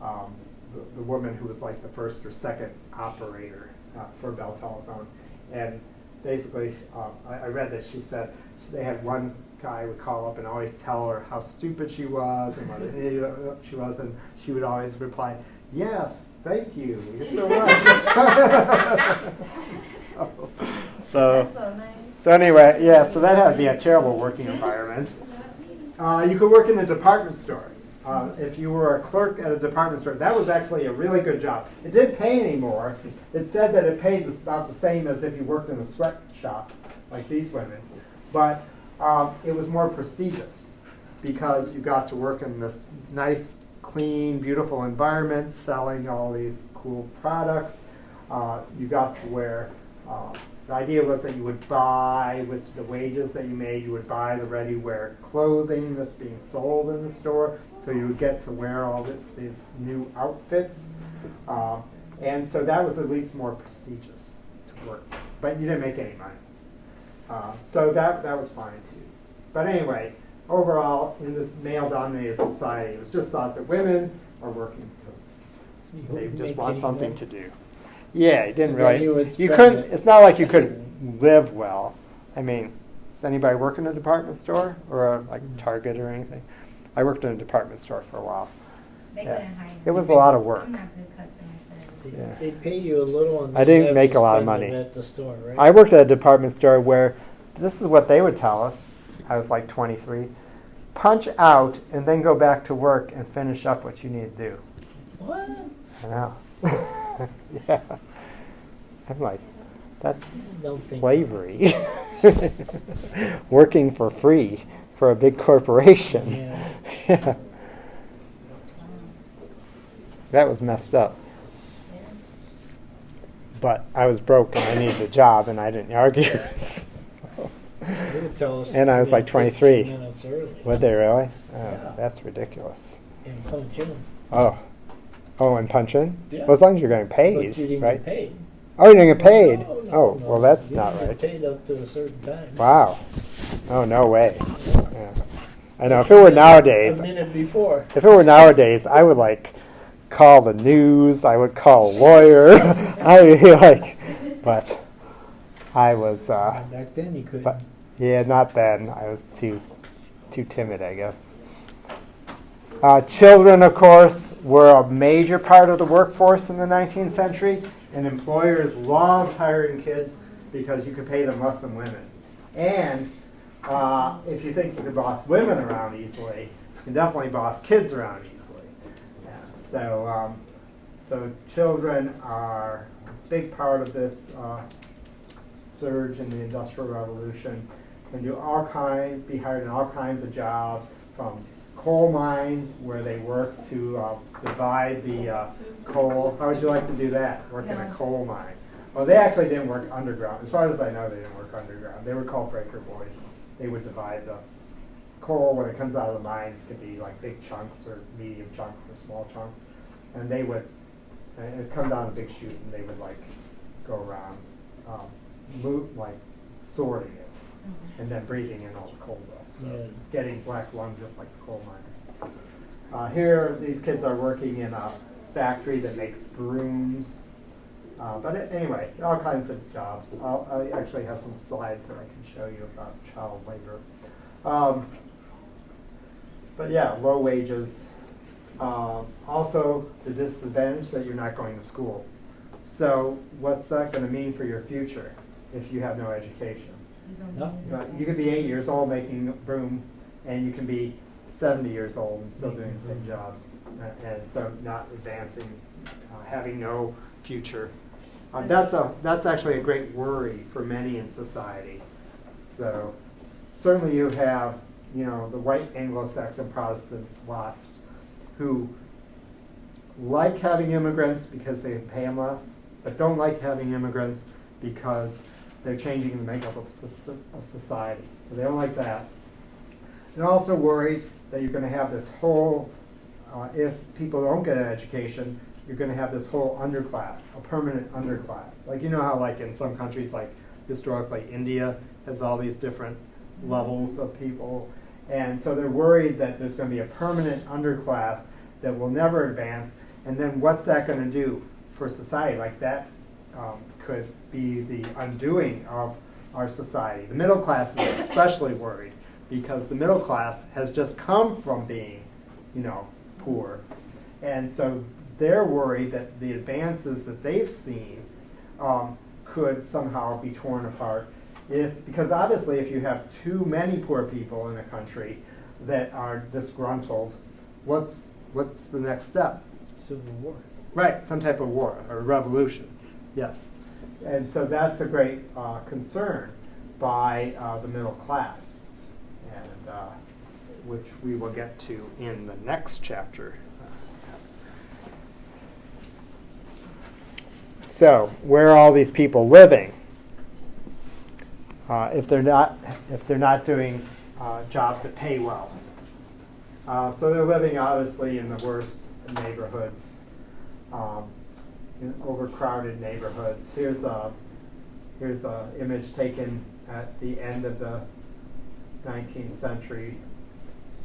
the woman who was like the first or second operator for Bell Telephone. And basically, I read that she said they had one guy would call up and always tell her how stupid she was and what an idiot she was, and she would always reply, "Yes, thank you, you're so right." so, That's so nice. so anyway, yeah, so that had to be a terrible working environment. You could work in a department store. If you were a clerk at a department store, that was actually a really good job. It didn't pay anymore. It said that it paid about the same as if you worked in a sweatshop, like these women. But it was more prestigious because you got to work in this nice, clean, beautiful environment, selling all these cool products. You got to wear, the idea was that you would buy, with the wages that you made, you would buy the ready-wear clothing that's being sold in the store. So you would get to wear all these new outfits. And so that was at least more prestigious to work. But you didn't make any money. So that was fine too. But anyway, overall, in this male-dominated society, it was just thought that women are working because they just want something to do. Yeah, you didn't really. You couldn't. It's not like you could live well. I mean, does anybody work in a department store or like Target or anything? I worked in a department store for a while. They Yeah. couldn't hire It me. was a lot of work. I'm not good customer service. Yeah. They pay you a little and I then you didn't have make to a lot of spend money. it at the store, right? I worked at a department store where this is what they would tell us. I was like 23. Punch out and then go back to work and finish up what you need to do. What? I know. Yeah. I'm like, that's Don't think slavery. Working for free for a big corporation. Yeah. Yeah. That was messed up. Yeah. But I was broke and I needed a job and I didn't argue. They would tell us And I was to like be 23. 15 minutes early. Would they really? Oh, Yeah. that's ridiculous. And punch in. Oh. Oh, and punch in? Yeah. Well, as long as you're getting paid, But you didn't right? get paid. Oh, you didn't get paid? No, no, Oh, no. well, that's You not didn't right. get paid up to a certain time. Wow. Oh, no way. Yeah. I know. If it were nowadays, A minute before. I would like call the news. I would call a lawyer. I would be like, but I was, Back then you couldn't. but yeah, not then. I was too timid, I guess. Children, of course, were a major part of the workforce in the 19th century, and employers loved hiring kids because you could pay them less than women. And if you think you could boss women around easily, you can definitely boss kids around easily. Yeah, so children are a big part of this surge in the Industrial Revolution. Can do be hired in all kinds of jobs, from coal mines where they work to divide the coal. How would you like to do that? Work in a No. coal mine? Well, they actually didn't work underground. As far as I know, they didn't work underground. They were called breaker boys. They would divide the coal when it comes out of the mines. It could be like big chunks or medium chunks or small chunks, and they would it'd come down a big chute, and they would like go around, sorting it, and then breathing in all the coal dust. So Yeah. getting black lung just like the coal miners. Here, these kids are working in a factory that makes brooms. Anyway, all kinds of jobs. I actually have some slides that I can show you about child labor. But yeah, low wages. Also, the disadvantage that you're not going to school. So what's that going to mean for your future if you have no education? No. You could be 8 years old making broom, and you can be 70 years old and still doing the same jobs. And so not advancing, having no future. That's actually a great worry for many in society. So certainly you have, the white Anglo-Saxon Protestants, WASPs, who like having immigrants because they pay them less, but don't like having immigrants because they're changing the makeup of society. So they don't like that. They're also worried that you're going to have this whole, if people don't get an education, you're going to have this whole underclass, a permanent underclass. Like, how like in some countries, like historically India has all these different levels of people. And so they're worried that there's going to be a permanent underclass that will never advance. And then what's that going to do for society? Like that could be the undoing of our society. The middle class is especially worried because the middle class has just come from being, poor. And so they're worried that the advances that they've seen could somehow be torn apart. Because obviously if you have too many poor people in a country that are disgruntled, what's the next step? Civil War. Right, some type of war or revolution, yes. And so that's a great concern by the middle class, and which we will get to in the next chapter. So, where are all these people living? If they're not doing jobs that pay well, so they're living obviously in the worst neighborhoods, in overcrowded neighborhoods. Here's a image taken at the end of the 19th century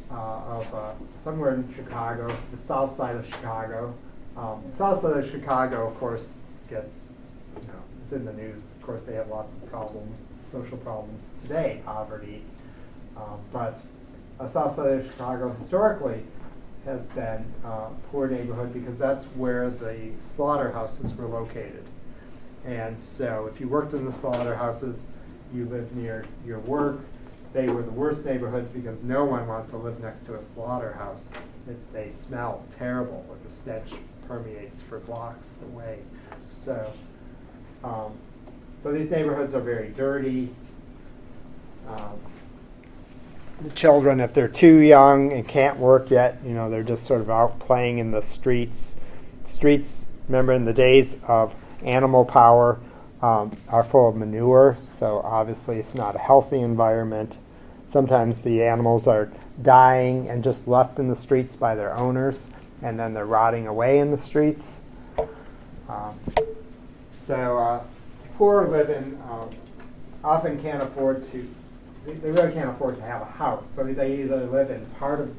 of somewhere in Chicago, the south side of Chicago. The south side of Chicago, of course, gets, it's in the news. Of course, they have lots of problems, social problems today, poverty. But south side of Chicago historically has been a poor neighborhood because that's where the slaughterhouses were located. And so if you worked in the slaughterhouses, you lived near your work. They were the worst neighborhoods because no one wants to live next to a slaughterhouse. They smell terrible, and the stench permeates for blocks away. So, so these neighborhoods are very dirty. The children, if they're too young and can't work yet, they're just sort of out playing in the streets. Streets, remember in the days of animal power, are full of manure, so obviously it's not a healthy environment. Sometimes the animals are dying and just left in the streets by their owners, and then they're rotting away in the streets. So poor living often can't afford to, they really can't afford to have a house. So they either live in part of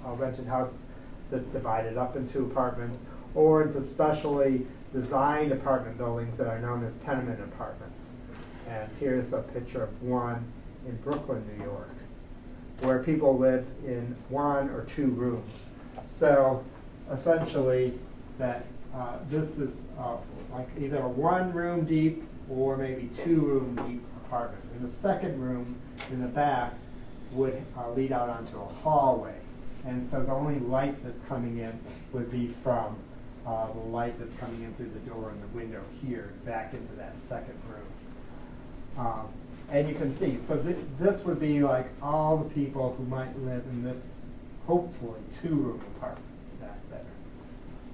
a rented house that's divided up into apartments, or into specially designed apartment buildings that are known as tenement apartments. And here's a picture of one in Brooklyn, New York, where people lived in 1 or 2 rooms. So essentially that this is like either a 1-room deep or maybe 2-room deep apartment. And the second room in the back would lead out onto a hallway. And so the only light that's coming in would be from the light that's coming in through the door and the window here, back into that second room. And you can see, so this would be like all the people who might live in this, hopefully, 2-room apartment back there.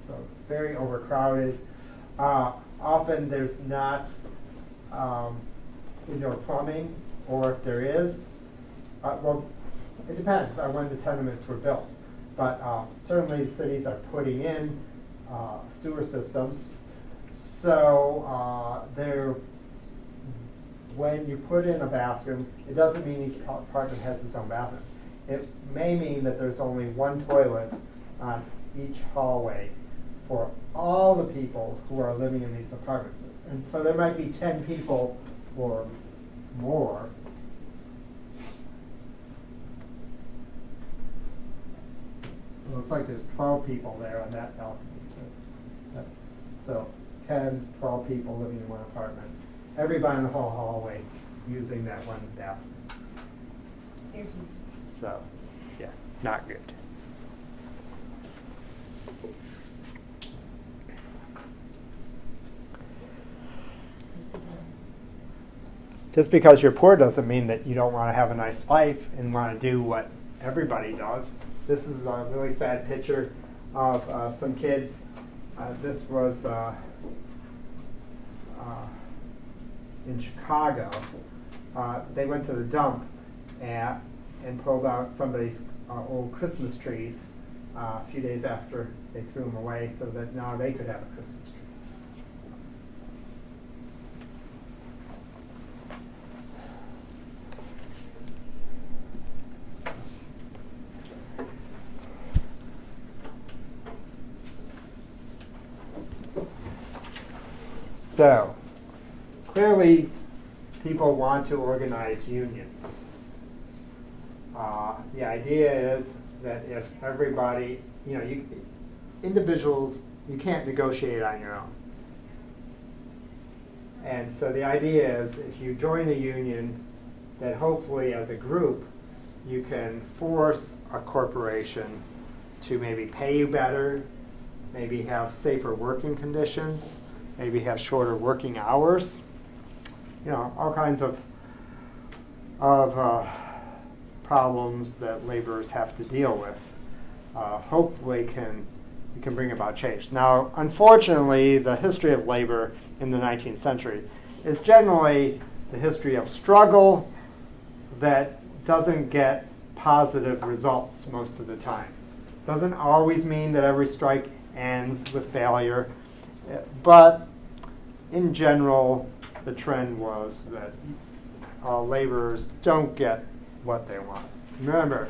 So it's very overcrowded. Often there's not indoor plumbing, or if there is, well, it depends on when the tenements were built. But certainly cities are putting in sewer systems. So when you put in a bathroom, it doesn't mean each apartment has its own bathroom. It may mean that there's only one toilet on each hallway for all the people who are living in these apartments. And so there might be 10 people or more. So it looks like there's 12 people there on that balcony. So 10, 12 people living in one apartment. Everybody in the whole hallway using that one bathroom. There's you. So, yeah, not good. Just because you're poor doesn't mean that you don't want to have a nice life and want to do what everybody does. This is a really sad picture of some kids. This was in Chicago. They went to the dump and pulled out somebody's old Christmas trees a few days after they threw them away so that now they could have a Christmas tree. So, clearly, people want to organize unions. The idea is that if everybody, individuals, you can't negotiate on your own. And so the idea is if you join a union, that hopefully as a group, you can force a corporation to maybe pay you better, maybe have safer working conditions, maybe have shorter working hours, all kinds of problems that laborers have to deal with. Hopefully you can bring about change. Now, unfortunately, the history of labor in the 19th century is generally the history of struggle that doesn't get positive results most of the time. Doesn't always mean that every strike ends with failure, but in general, the trend was that laborers don't get what they want. Remember,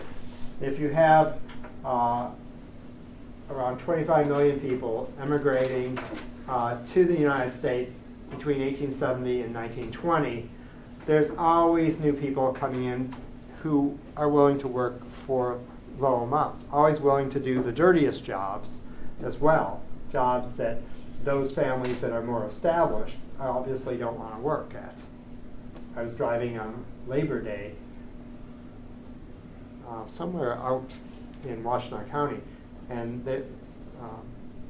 if you have around 25 million people emigrating to the United States between 1870 and 1920, there's always new people coming in who are willing to work for low amounts, always willing to do the dirtiest jobs as well, jobs that those families that are more established obviously don't want to work at. I was driving on Labor Day somewhere out in Washtenaw County, and there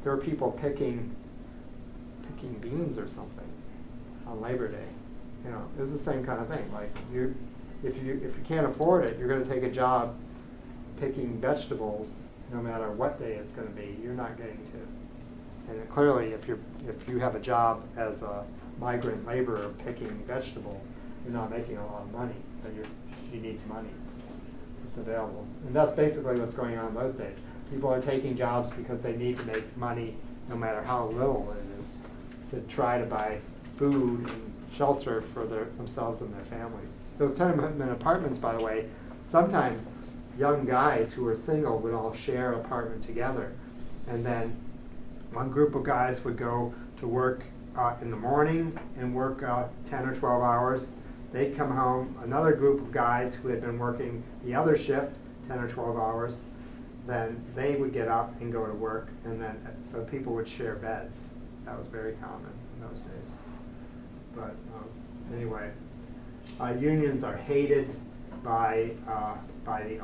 were people picking beans or something on Labor Day. It was the same kind of thing. Like if you can't afford it, you're going to take a job picking vegetables, no matter what day it's going to be. You're not getting to. And clearly, if you have a job as a migrant laborer picking vegetables, you're not making a lot of money, but you need money. It's available. And that's basically what's going on in those days. People are taking jobs because they need to make money, no matter how little it is, to try to buy food and shelter for themselves and their families. Those tenement apartments, by the way, sometimes young guys who were single would all share an apartment together. And then one group of guys would go to work in the morning and work 10 or 12 hours. They'd come home, another group of guys who had been working the other shift, 10 or 12 hours, then they would get up and go to work, and then so people would share beds. That was very common in those days. But anyway, unions are hated by the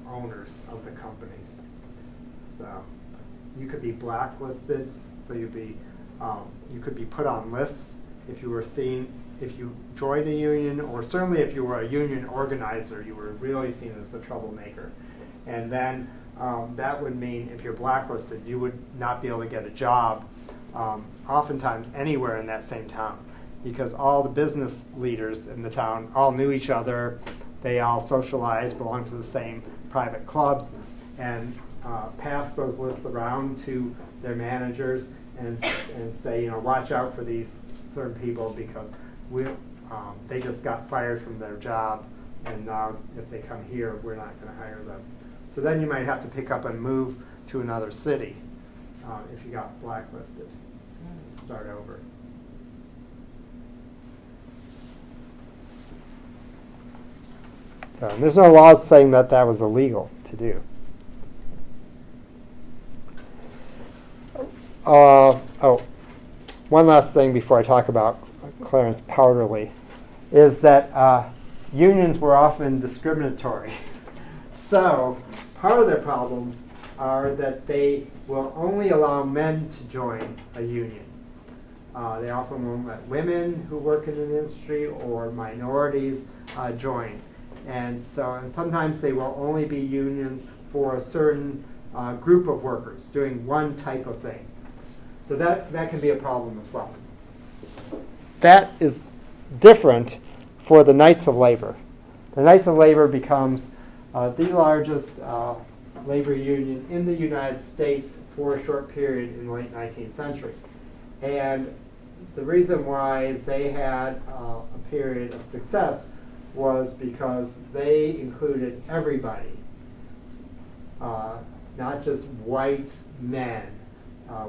owners of the companies. So you could be blacklisted, so you could be put on lists if you were seen. If you joined a union, or certainly if you were a union organizer, you were really seen as a troublemaker. And then that would mean if you're blacklisted, you would not be able to get a job, oftentimes anywhere in that same town, because all the business leaders in the town all knew each other. They all socialized, belonged to the same private clubs, and passed those lists around to their managers and say, watch out for these certain people because they just got fired from their job, and now if they come here, we're not going to hire them. So then you might have to pick up and move to another city if you got blacklisted. Start over. So there's no laws saying that was illegal to do. One last thing before I talk about Clarence Powderly. is that unions were often discriminatory. So part of their problems are that they will only allow men to join a union. They often won't let women who work in an industry or minorities join. And sometimes they will only be unions for a certain group of workers doing one type of thing. So that can be a problem as well. That is different for the Knights of Labor. The Knights of Labor becomes the largest labor union in the United States for a short period in the late 19th century. And the reason why they had a period of success was because they included everybody, not just white men,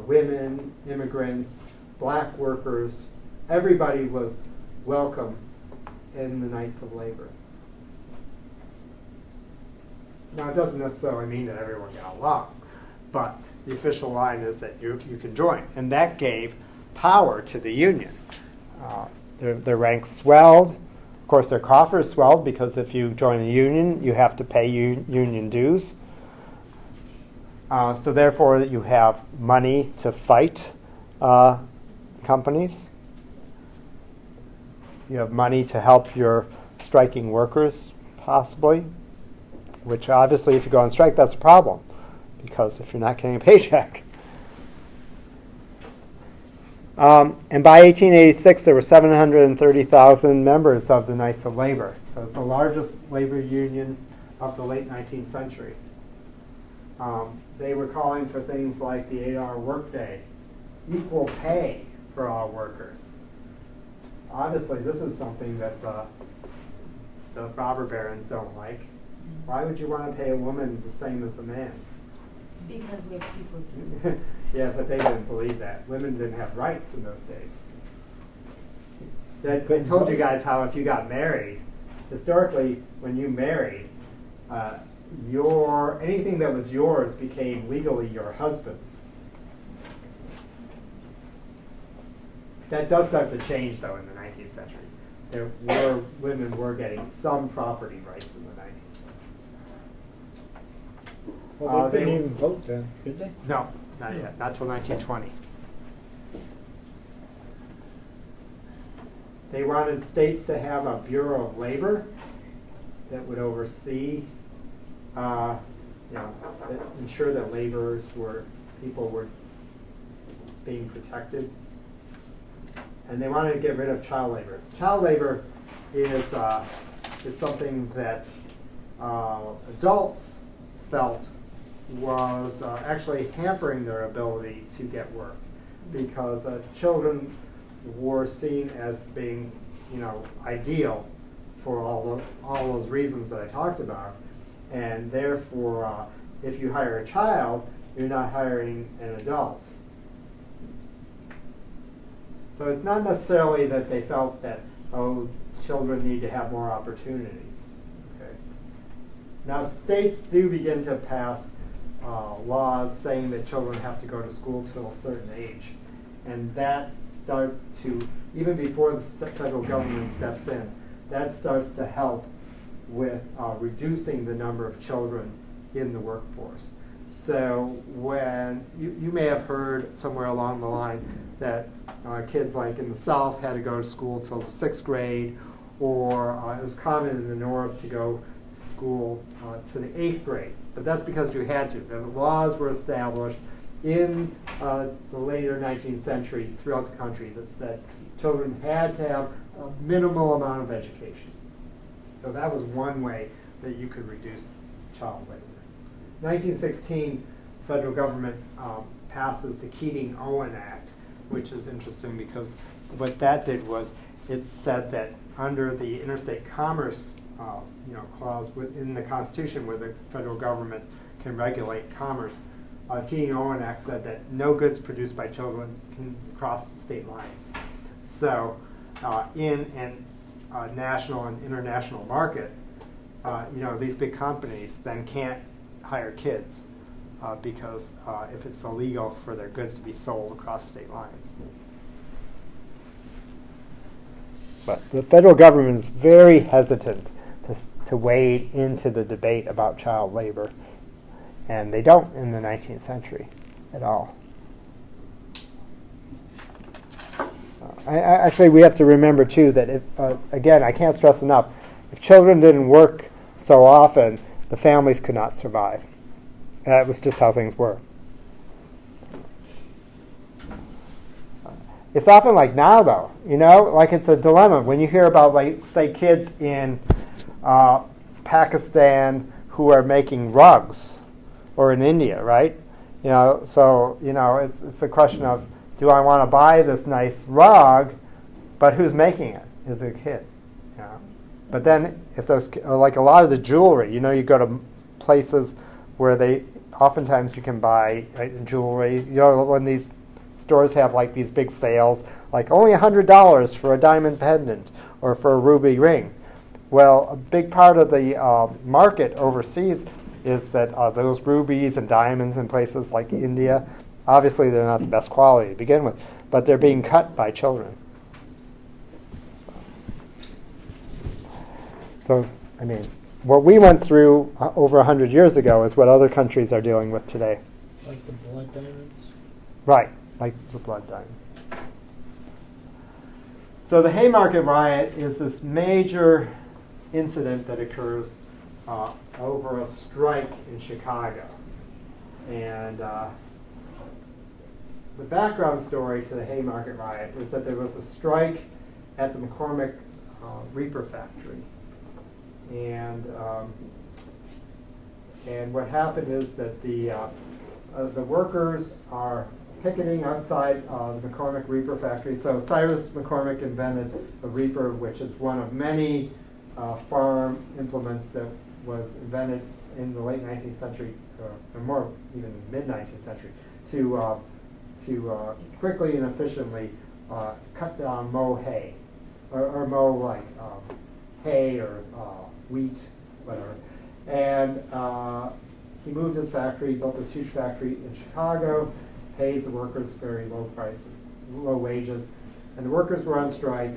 women, immigrants, black workers. Everybody was welcome in the Knights of Labor. Now, it doesn't necessarily mean that everyone got along, but the official line is that you can join. And that gave power to the union. Their ranks swelled. Of course, their coffers swelled because if you join a union, you have to pay union dues. So therefore, you have money to fight companies. You have money to help your striking workers, possibly, which obviously, if you go on strike, that's a problem, because if you're not getting a paycheck. And by 1886, there were 730,000 members of the Knights of Labor. So it's the largest labor union of the late 19th century. They were calling for things like the 8-hour workday, equal pay for all workers. Obviously, this is something that the robber barons don't like. Why would you want to pay a woman the same as a man? Because we're people too. Yeah, but they didn't believe that. Women didn't have rights in those days. I told you guys how if you got married, historically, when you married, anything that was yours became legally your husband's. That does start to change, though, in the 19th century. Women were getting some property rights in the 19th century. Well, they couldn't even vote then, could they? No, not yet. Not till 1920. They wanted states to have a Bureau of Labor that would oversee, ensure that people were being protected. And they wanted to get rid of child labor. Child labor is something that adults felt was actually hampering their ability to get work, because children were seen as being, ideal for all those reasons that I talked about, and therefore, if you hire a child, you're not hiring an adult. So it's not necessarily that they felt that, children need to have more opportunities. Okay. Now, states do begin to pass laws saying that children have to go to school till a certain age. And that starts to, even before the federal government steps in, that starts to help with reducing the number of children in the workforce. So when you may have heard somewhere along the line that kids like in the South had to go to school till the 6th grade, or it was common in the North to go to school to the 8th grade. But that's because you had to. The laws were established in the later 19th century throughout the country that said children had to have a minimal amount of education. So that was one way that you could reduce child labor. 1916, the federal government passes the Keating-Owen Act, which is interesting because what that did was it said that under the interstate commerce clause within the Constitution, where the federal government can regulate commerce, Keating-Owen Act said that no goods produced by children can cross the state lines. So in a national and international market, these big companies then can't hire kids because if it's illegal for their goods to be sold across state lines. But the federal government is very hesitant to wade into the debate about child labor. And they don't in the 19th century at all. Actually, we have to remember, too, that, again, I can't stress enough, if children didn't work so often, the families could not survive. That was just how things were. It's often like now, though, like it's a dilemma. When you hear about, like, say, kids in Pakistan who are making rugs, or in India, right? So it's a question of, do I want to buy this nice rug, but who's making it? Is it a kid? But then, if those, like a lot of the jewelry, you go to places where oftentimes you can buy jewelry. When these stores have like these big sales, like only $100 for a diamond pendant or for a ruby ring. Well, a big part of the market overseas is that those rubies and diamonds in places like India, obviously they're not the best quality to begin with, but they're being cut by children. So, I mean, what we went through over 100 years ago is what other countries are dealing with today. Like the blood diamonds? Right, like the blood diamond. So the Haymarket riot is this major incident that occurs over a strike in Chicago. And the background story to the Haymarket riot was that there was a strike at the McCormick Reaper factory. And what happened is that the workers are picketing outside the McCormick Reaper factory. So Cyrus McCormick invented the Reaper, which is one of many farm implements that was invented in the late 19th century, or more even mid-19th century, to quickly and efficiently cut down, mow hay, or mow like hay or wheat, whatever. And he moved his factory, built this huge factory in Chicago, pays the workers very low wages, and the workers were on strike.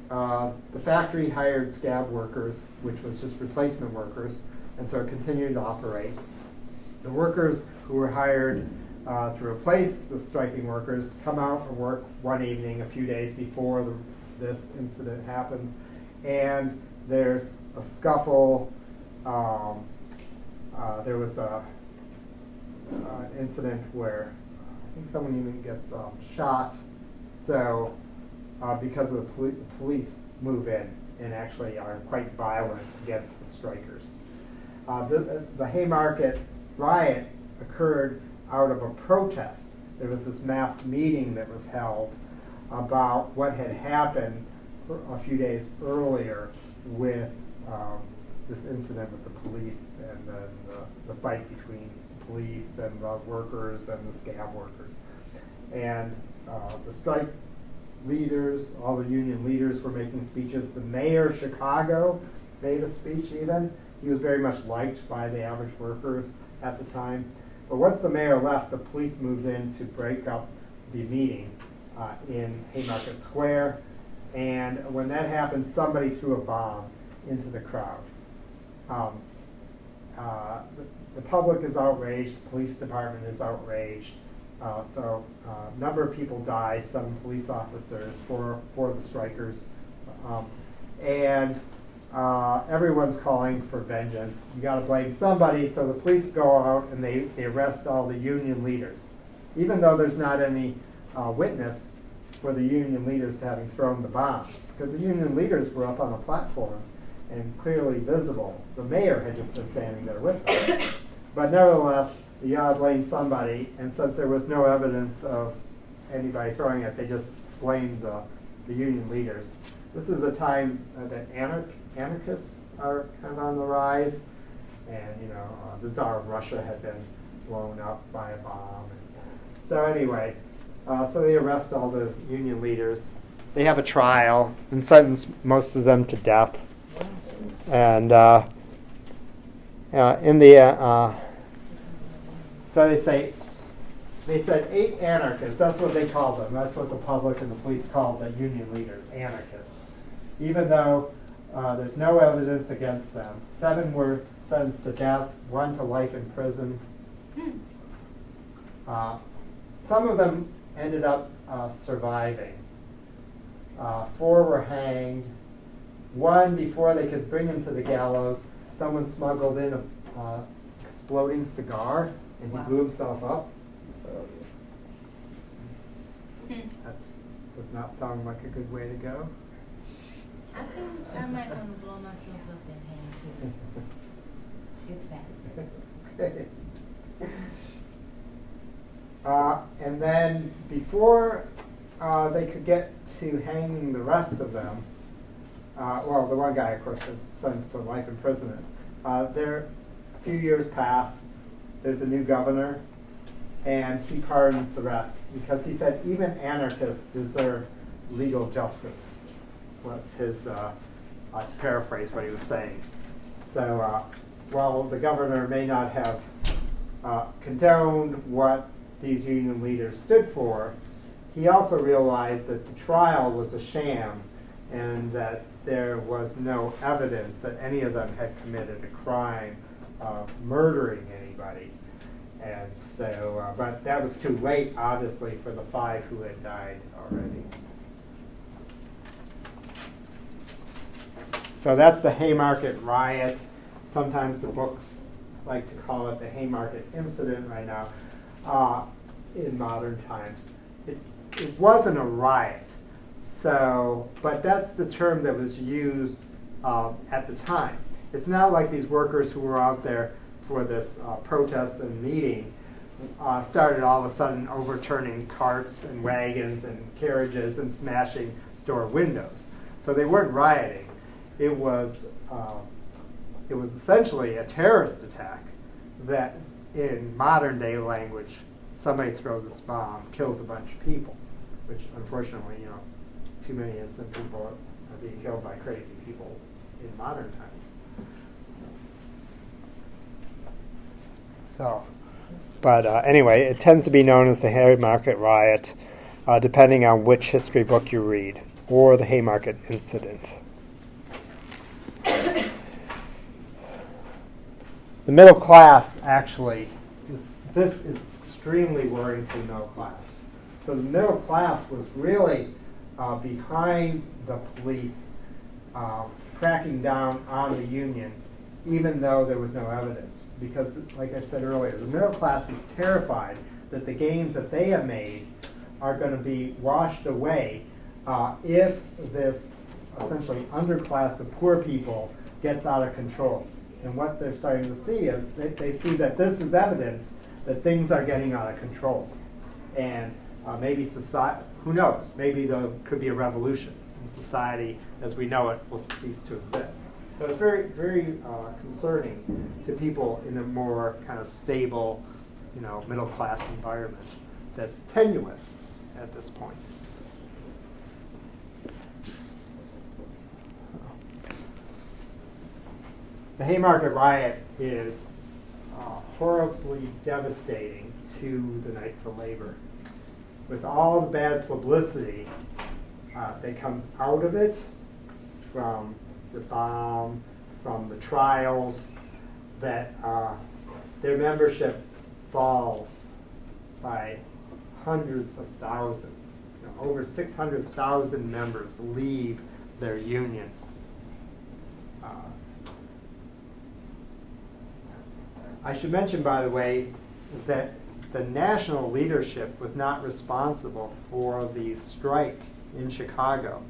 The factory hired scab workers, which was just replacement workers, and so it continued to operate. The workers who were hired to replace the striking workers come out and work one evening a few days before this incident happens, and there's a scuffle. There was an incident where I think someone even gets shot. So because of the police move in and actually are quite violent against the strikers. The Haymarket riot occurred out of a protest. There was this mass meeting that was held about what had happened a few days earlier with this incident with the police, and then the fight between the police and the workers and the scab workers. And the strike leaders, all the union leaders were making speeches. The mayor of Chicago made a speech even. He was very much liked by the average workers at the time. But once the mayor left, the police moved in to break up the meeting in Haymarket Square. And when that happened, somebody threw a bomb into the crowd. The public is outraged, the police department is outraged. So a number of people died, 7 police officers, for the strikers. And everyone's calling for vengeance. You got to blame somebody, so the police go out and they arrest all the union leaders, even though there's not any witness for the union leaders having thrown the bomb, because the union leaders were up on a platform and clearly visible. The mayor had just been standing there with them. But nevertheless, you got to blame somebody, and since there was no evidence of anybody throwing it, they just blamed the union leaders. This is a time that anarchists are kind of on the rise, and the Tsar of Russia had been blown up by a bomb. So anyway, so they arrest all the union leaders. They have a trial and sentence most of them to death. And in the so they said 8 anarchists. That's what they called them. That's what the public and the police called the union leaders, anarchists. even though there's no evidence against them. 7 were sentenced to death, 1 to life in prison. Some of them ended up surviving. 4 were hanged. 1, before they could bring him to the gallows, someone smuggled in a exploding cigar, and he blew himself up. That does not sound like a good way to go. I think I might want to blow myself up that hand too. It's fast. Okay. And then before they could get to hanging the rest of them, well, the one guy, of course, was sentenced to life imprisonment. A few years pass. There's a new governor, and he pardons the rest because he said even anarchists deserve legal justice. Was his, to paraphrase what he was saying. So while the governor may not have condoned what these union leaders stood for, he also realized that the trial was a sham and that there was no evidence that any of them had committed a crime of murdering anybody. And so, but that was too late, obviously, for the 5 who had died already. So that's the Haymarket Riot. Sometimes the books like to call it the Haymarket Incident right now in modern times. It wasn't a riot, so, but that's the term that was used at the time. It's not like these workers who were out there for this protest and meeting started all of a sudden overturning carts and wagons and carriages and smashing store windows. So they weren't rioting. It was essentially a terrorist attack that, in modern day language, somebody throws this bomb, kills a bunch of people, which unfortunately, too many innocent people are being killed by crazy people in modern times. So, but anyway, it tends to be known as the Haymarket Riot, depending on which history book you read, or the Haymarket Incident. The middle class, actually, this is extremely worrying to the middle class. So the middle class was really behind the police cracking down on the union, even though there was no evidence. Because, like I said earlier, the middle class is terrified that the gains that they have made are going to be washed away if this essentially underclass of poor people gets out of control. And what they're starting to see is they see that this is evidence that things are getting out of control. And maybe society, who knows, maybe there could be a revolution and society as we know it will cease to exist. So it's very, very concerning to people in a more kind of stable, middle class environment that's tenuous at this point. The Haymarket Riot is horribly devastating to the Knights of Labor. With all the bad publicity that comes out of it, from the bomb, from the trials, that their membership falls by hundreds of thousands. Over 600,000 members leave their union. I should mention, by the way, that the national leadership was not responsible for the strike in Chicago.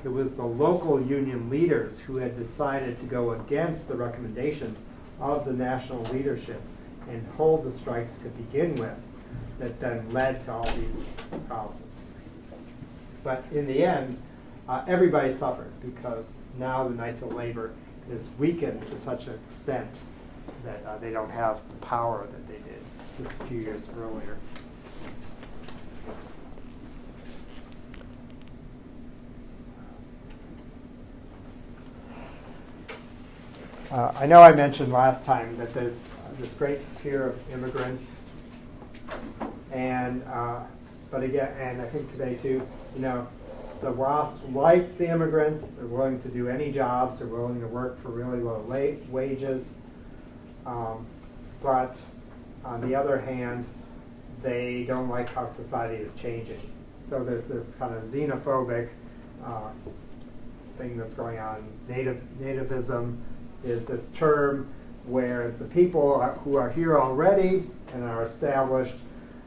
It was the local union leaders who had decided to go against the recommendations of the national leadership and hold the strike to begin with that then led to all these problems. But in the end, everybody suffered because now the Knights of Labor is weakened to such an extent that they don't have the power that they did just a few years earlier. I know I mentioned last time that there's this great fear of immigrants, and but again, and I think today too, the WASPs like the immigrants. They're willing to do any jobs. They're willing to work for really low wages. But on the other hand, they don't like how society is changing. So there's this kind of xenophobic thing that's going on. Nativism is this term where the people who are here already and are established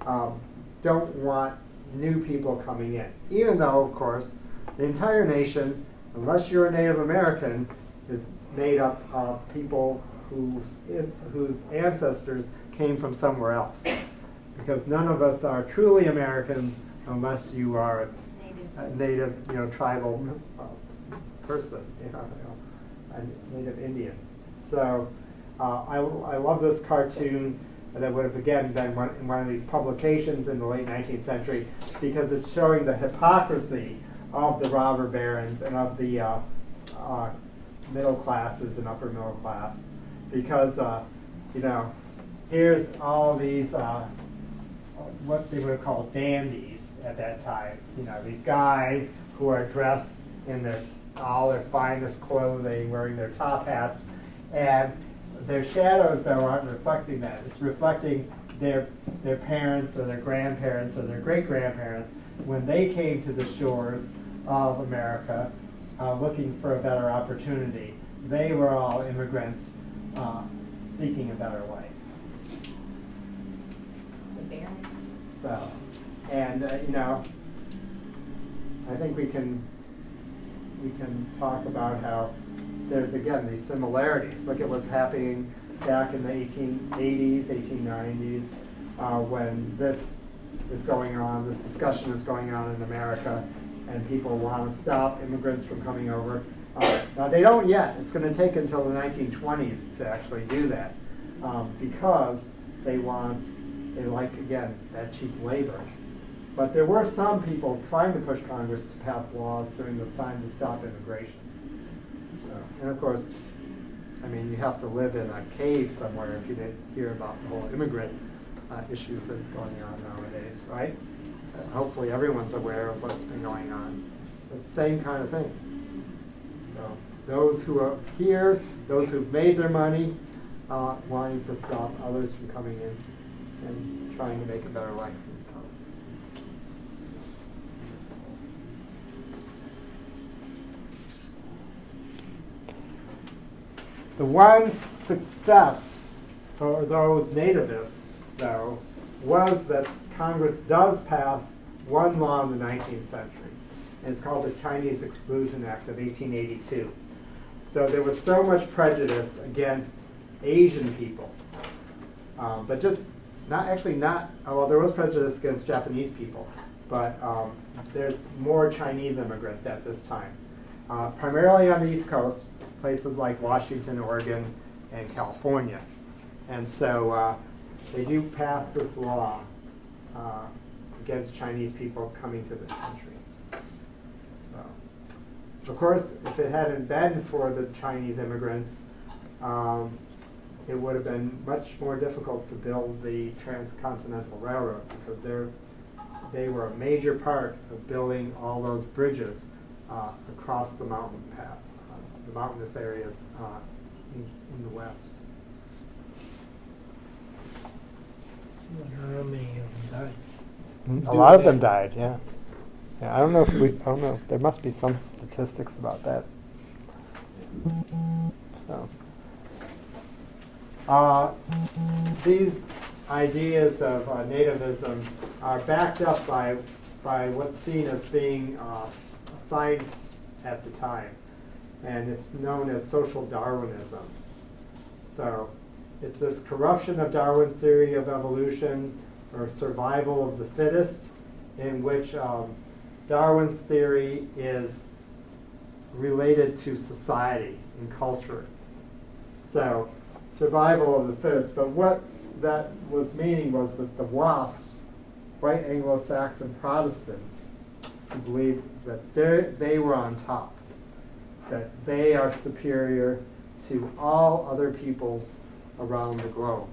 don't want new people coming in. Even though, of course, the entire nation, unless you're a Native American, is made up of people whose ancestors came from somewhere else. Because none of us are truly Americans unless you are a native, tribal person, a Native Indian. So I love this cartoon that would have again been in one of these publications in the late 19th century because it's showing the hypocrisy of the robber barons and of the middle classes and upper middle class. Because here's all these what they would call dandies at that time. These guys who are dressed in all their finest clothing, wearing their top hats, and their shadows, though, aren't reflecting that. It's reflecting their parents or their grandparents or their great-grandparents when they came to the shores of America looking for a better opportunity. They were all immigrants seeking a better life. So, and I think we can talk about how there's again these similarities. Look at what's happening back in the 1880s, 1890s, when this is going on, this discussion is going on in America, and people want to stop immigrants from coming over. Now they don't yet. It's going to take until the 1920s to actually do that, because they like, again, that cheap labor. But there were some people trying to push Congress to pass laws during this time to stop immigration. So, and of course, you have to live in a cave somewhere if you didn't hear about the whole immigrant issues that's going on nowadays, right? Hopefully everyone's aware of what's been going on. It's the same kind of thing. So those who are here, those who've made their money, wanting to stop others from coming in and trying to make a better life for themselves. The one success for those nativists, though, was that Congress does pass one law in the 19th century. And it's called the Chinese Exclusion Act of 1882. So there was so much prejudice against Asian people, but just well, there was prejudice against Japanese people, but there's more Chinese immigrants at this time, primarily on the East Coast, places like Washington, Oregon, and California. And so they do pass this law against Chinese people coming to this country. So, of course, if it hadn't been for the Chinese immigrants, it would have been much more difficult to build the Transcontinental Railroad because they were a major part of building all those bridges across the mountain path, the mountainous areas in the west. I wonder how many of them died. A lot of them died, yeah. I don't know. There must be some statistics about that. So. These ideas of nativism are backed up by what's seen as being science at the time, and it's known as social Darwinism. So it's this corruption of Darwin's theory of evolution or survival of the fittest, in which Darwin's theory is related to society and culture. So survival of the fittest. But what that was meaning was that the WASPs, white Anglo-Saxon Protestants, who believed that they were on top, that they are superior to all other peoples around the globe.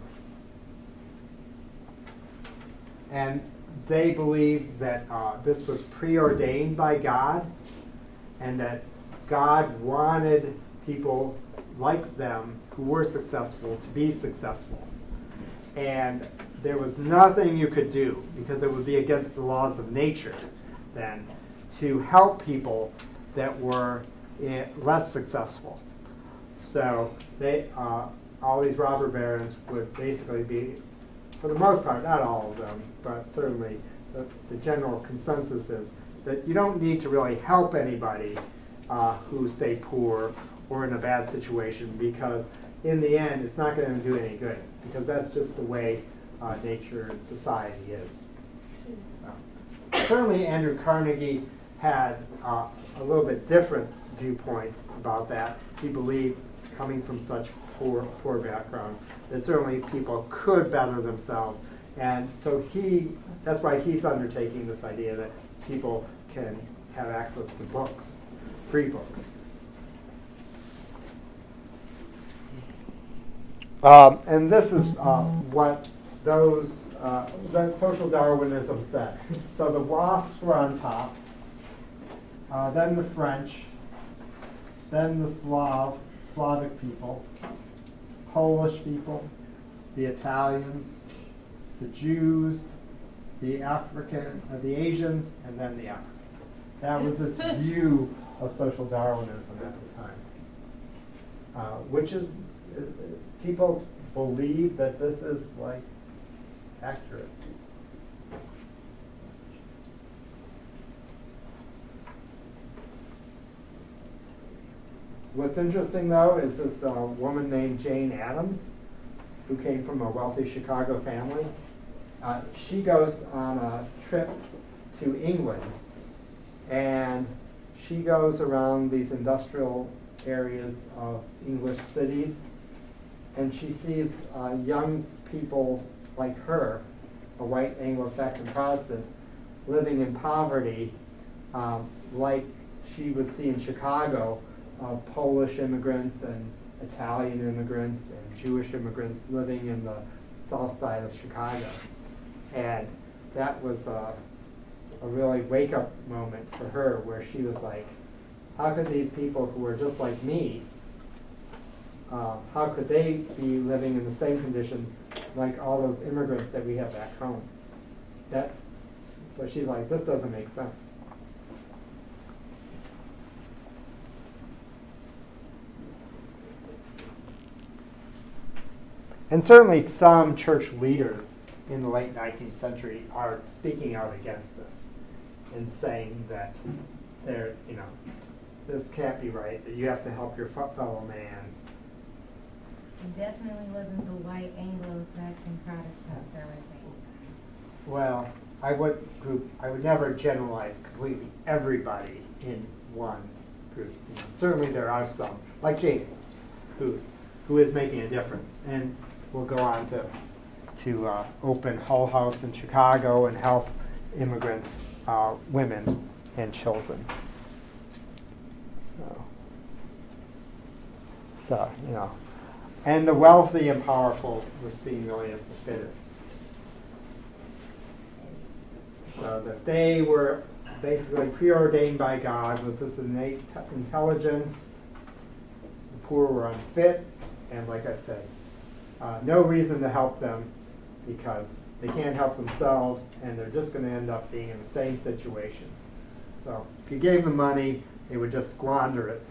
And they believed that this was preordained by God, and that God wanted people like them who were successful to be successful. And there was nothing you could do, because it would be against the laws of nature then, to help people that were less successful. So they, all these robber barons would basically be, for the most part, not all of them, but certainly the general consensus is that you don't need to really help anybody who's, say, poor or in a bad situation, because in the end, it's not going to do any good, because that's just the way nature and society is. So, certainly, Andrew Carnegie had a little bit different viewpoints about that. He believed, coming from such poor background, that certainly people could better themselves, and so that's why he's undertaking this idea that people can have access to books, free books. And this is what that social Darwinism said. So the wasps were on top, then the French, then the Slavic people, Polish people, the Italians, the Jews, the the Asians, and then the Africans. That was this view of social Darwinism at the time, which is, people believe that this is like accurate. What's interesting, though, is this woman named Jane Addams, who came from a wealthy Chicago family. She goes on a trip to England, and she goes around these industrial areas of English cities, and she sees young people like her, a white Anglo-Saxon Protestant, living in poverty, like she would see in Chicago, Polish immigrants and Italian immigrants and Jewish immigrants living in the south side of Chicago. And that was a really wake-up moment for her, where she was like, how could these people who are just like me, how could they be living in the same conditions like all those immigrants that we have back home? So she's like, this doesn't make sense. And certainly some church leaders in the late 19th century are speaking out against this and saying that this can't be right, that you have to help your fellow man. It definitely wasn't the white Anglo-Saxon Protestants that were saying that. Well, I would never generalize completely everybody in one group. Certainly there are some, like Jane, who is making a difference, and will go on to open Hull House in Chicago and help immigrants, women, and children. So and the wealthy and powerful were seen really as the fittest. So that they were basically preordained by God with this innate intelligence. The poor were unfit, and like I said, no reason to help them, because they can't help themselves, and they're just going to end up being in the same situation. So if you gave them money, they would just squander it.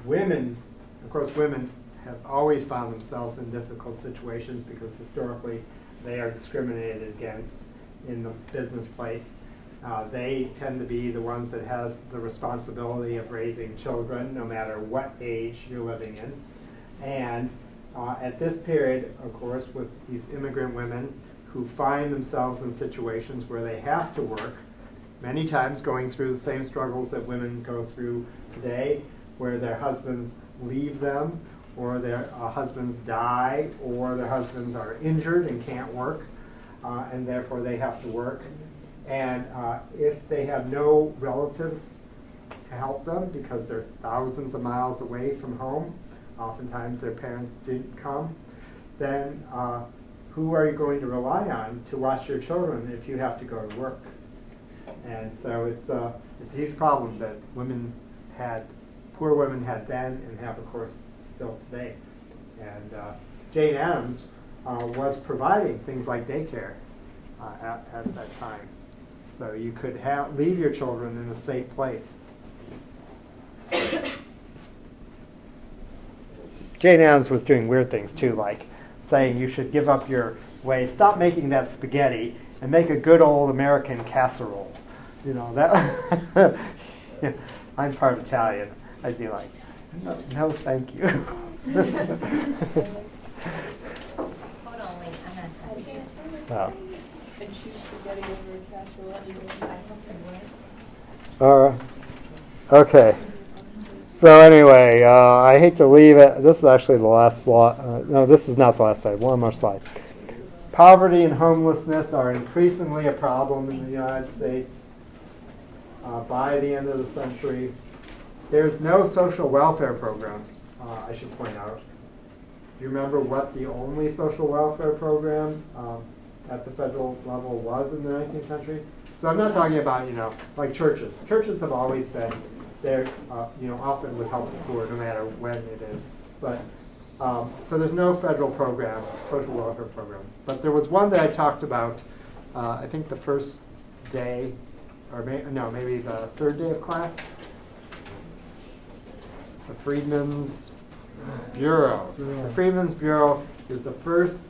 Women, of course, women have always found themselves in difficult situations, because historically they are discriminated against in the business place. They tend to be the ones that have the responsibility of raising children, no matter what age you're living in. And at this period, of course, with these immigrant women who find themselves in situations where they have to work, many times going through the same struggles that women go through today, where their husbands leave them, or their husbands die, or their husbands are injured and can't work, and therefore they have to work. And if they have no relatives to help them because they're thousands of miles away from home, oftentimes their parents didn't come, then who are you going to rely on to watch your children if you have to go to work? And so it's a huge problem that poor women had then and have, of course, still today. And Jane Addams was providing things like daycare at that time. So you could leave your children in a safe place. Jane Addams was doing weird things too, like saying you should give up your way, stop making that spaghetti, and make a good old American casserole. You know, that. Yeah, I'm part Italian. I'd be like, no thank you. Hold on, wait, I'm not. So. And she's spaghetti over a casserole anyway. Okay. So anyway, I hate to leave it. This is actually the last slide. No, this is not the last slide. One more slide. Poverty and homelessness are increasingly a problem in the United States by the end of the century. There's no social welfare programs, I should point out. Do you remember what the only social welfare program at the federal level was in the 19th century? So I'm not talking about, like churches. Churches have always been there, often would help the poor no matter when it is. But so there's no federal program, social welfare program. But there was one that I talked about, I think the first day, or maybe the third day of class. The Freedmen's Bureau. The Freedmen's Bureau is the first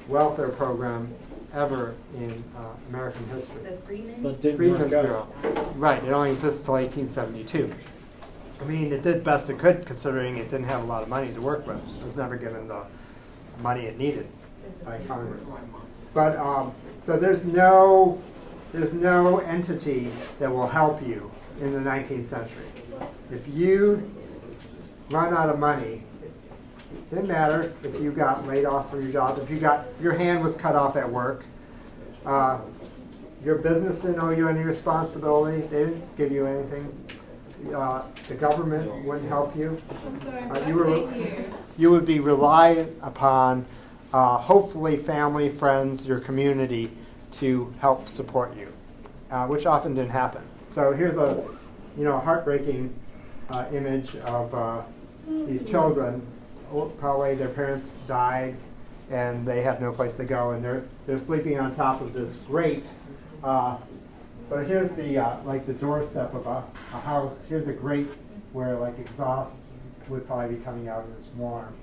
welfare program ever in American history. The Freeman? But didn't Freedmen's work Bureau. out. Right, it only exists till 1872. I mean, it did best it could considering it didn't have a lot of money to work with. It was never given the money it needed by Congress. But so there's no entity that will help you in the 19th century. If you run out of money, it didn't matter if you got laid off from your job, if your hand was cut off at work, your business didn't owe you any responsibility, they didn't give you anything, the government wouldn't help you. I'm sorry, You would be reliant upon hopefully family, friends, your community to help support you, which often didn't happen. So here's a heartbreaking image of these children. Probably their parents died and they have no place to go, and they're sleeping on top of this grate. So here's the the doorstep of a house. Here's a grate where exhaust would probably be coming out, and it's warm,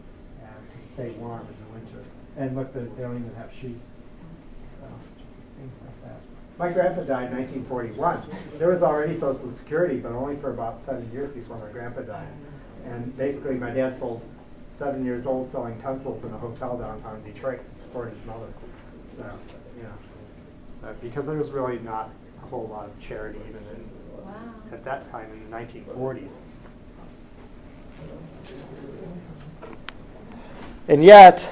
and to stay warm in the winter. And look, they don't even have sheets. So things like that. My grandpa died in 1941. There was already Social Security, but only for about 7 years before my grandpa died. And basically, my dad sold 7 years old selling pencils in a hotel downtown Detroit to support his mother. So, because there was really not a whole lot of charity even at that time in the 1940s. And yet,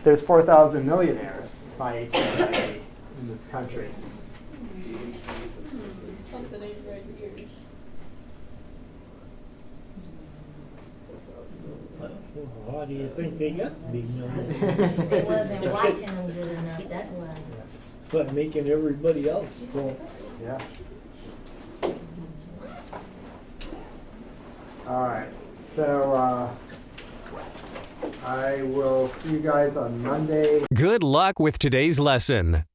there's 4,000 millionaires by 1890 in this country. something ain't right here. Why do you think they got big numbers? They wasn't watching them good enough, that's why. But making everybody else go. Yeah. All right. So I will see you guys on Monday. Good luck with today's lesson.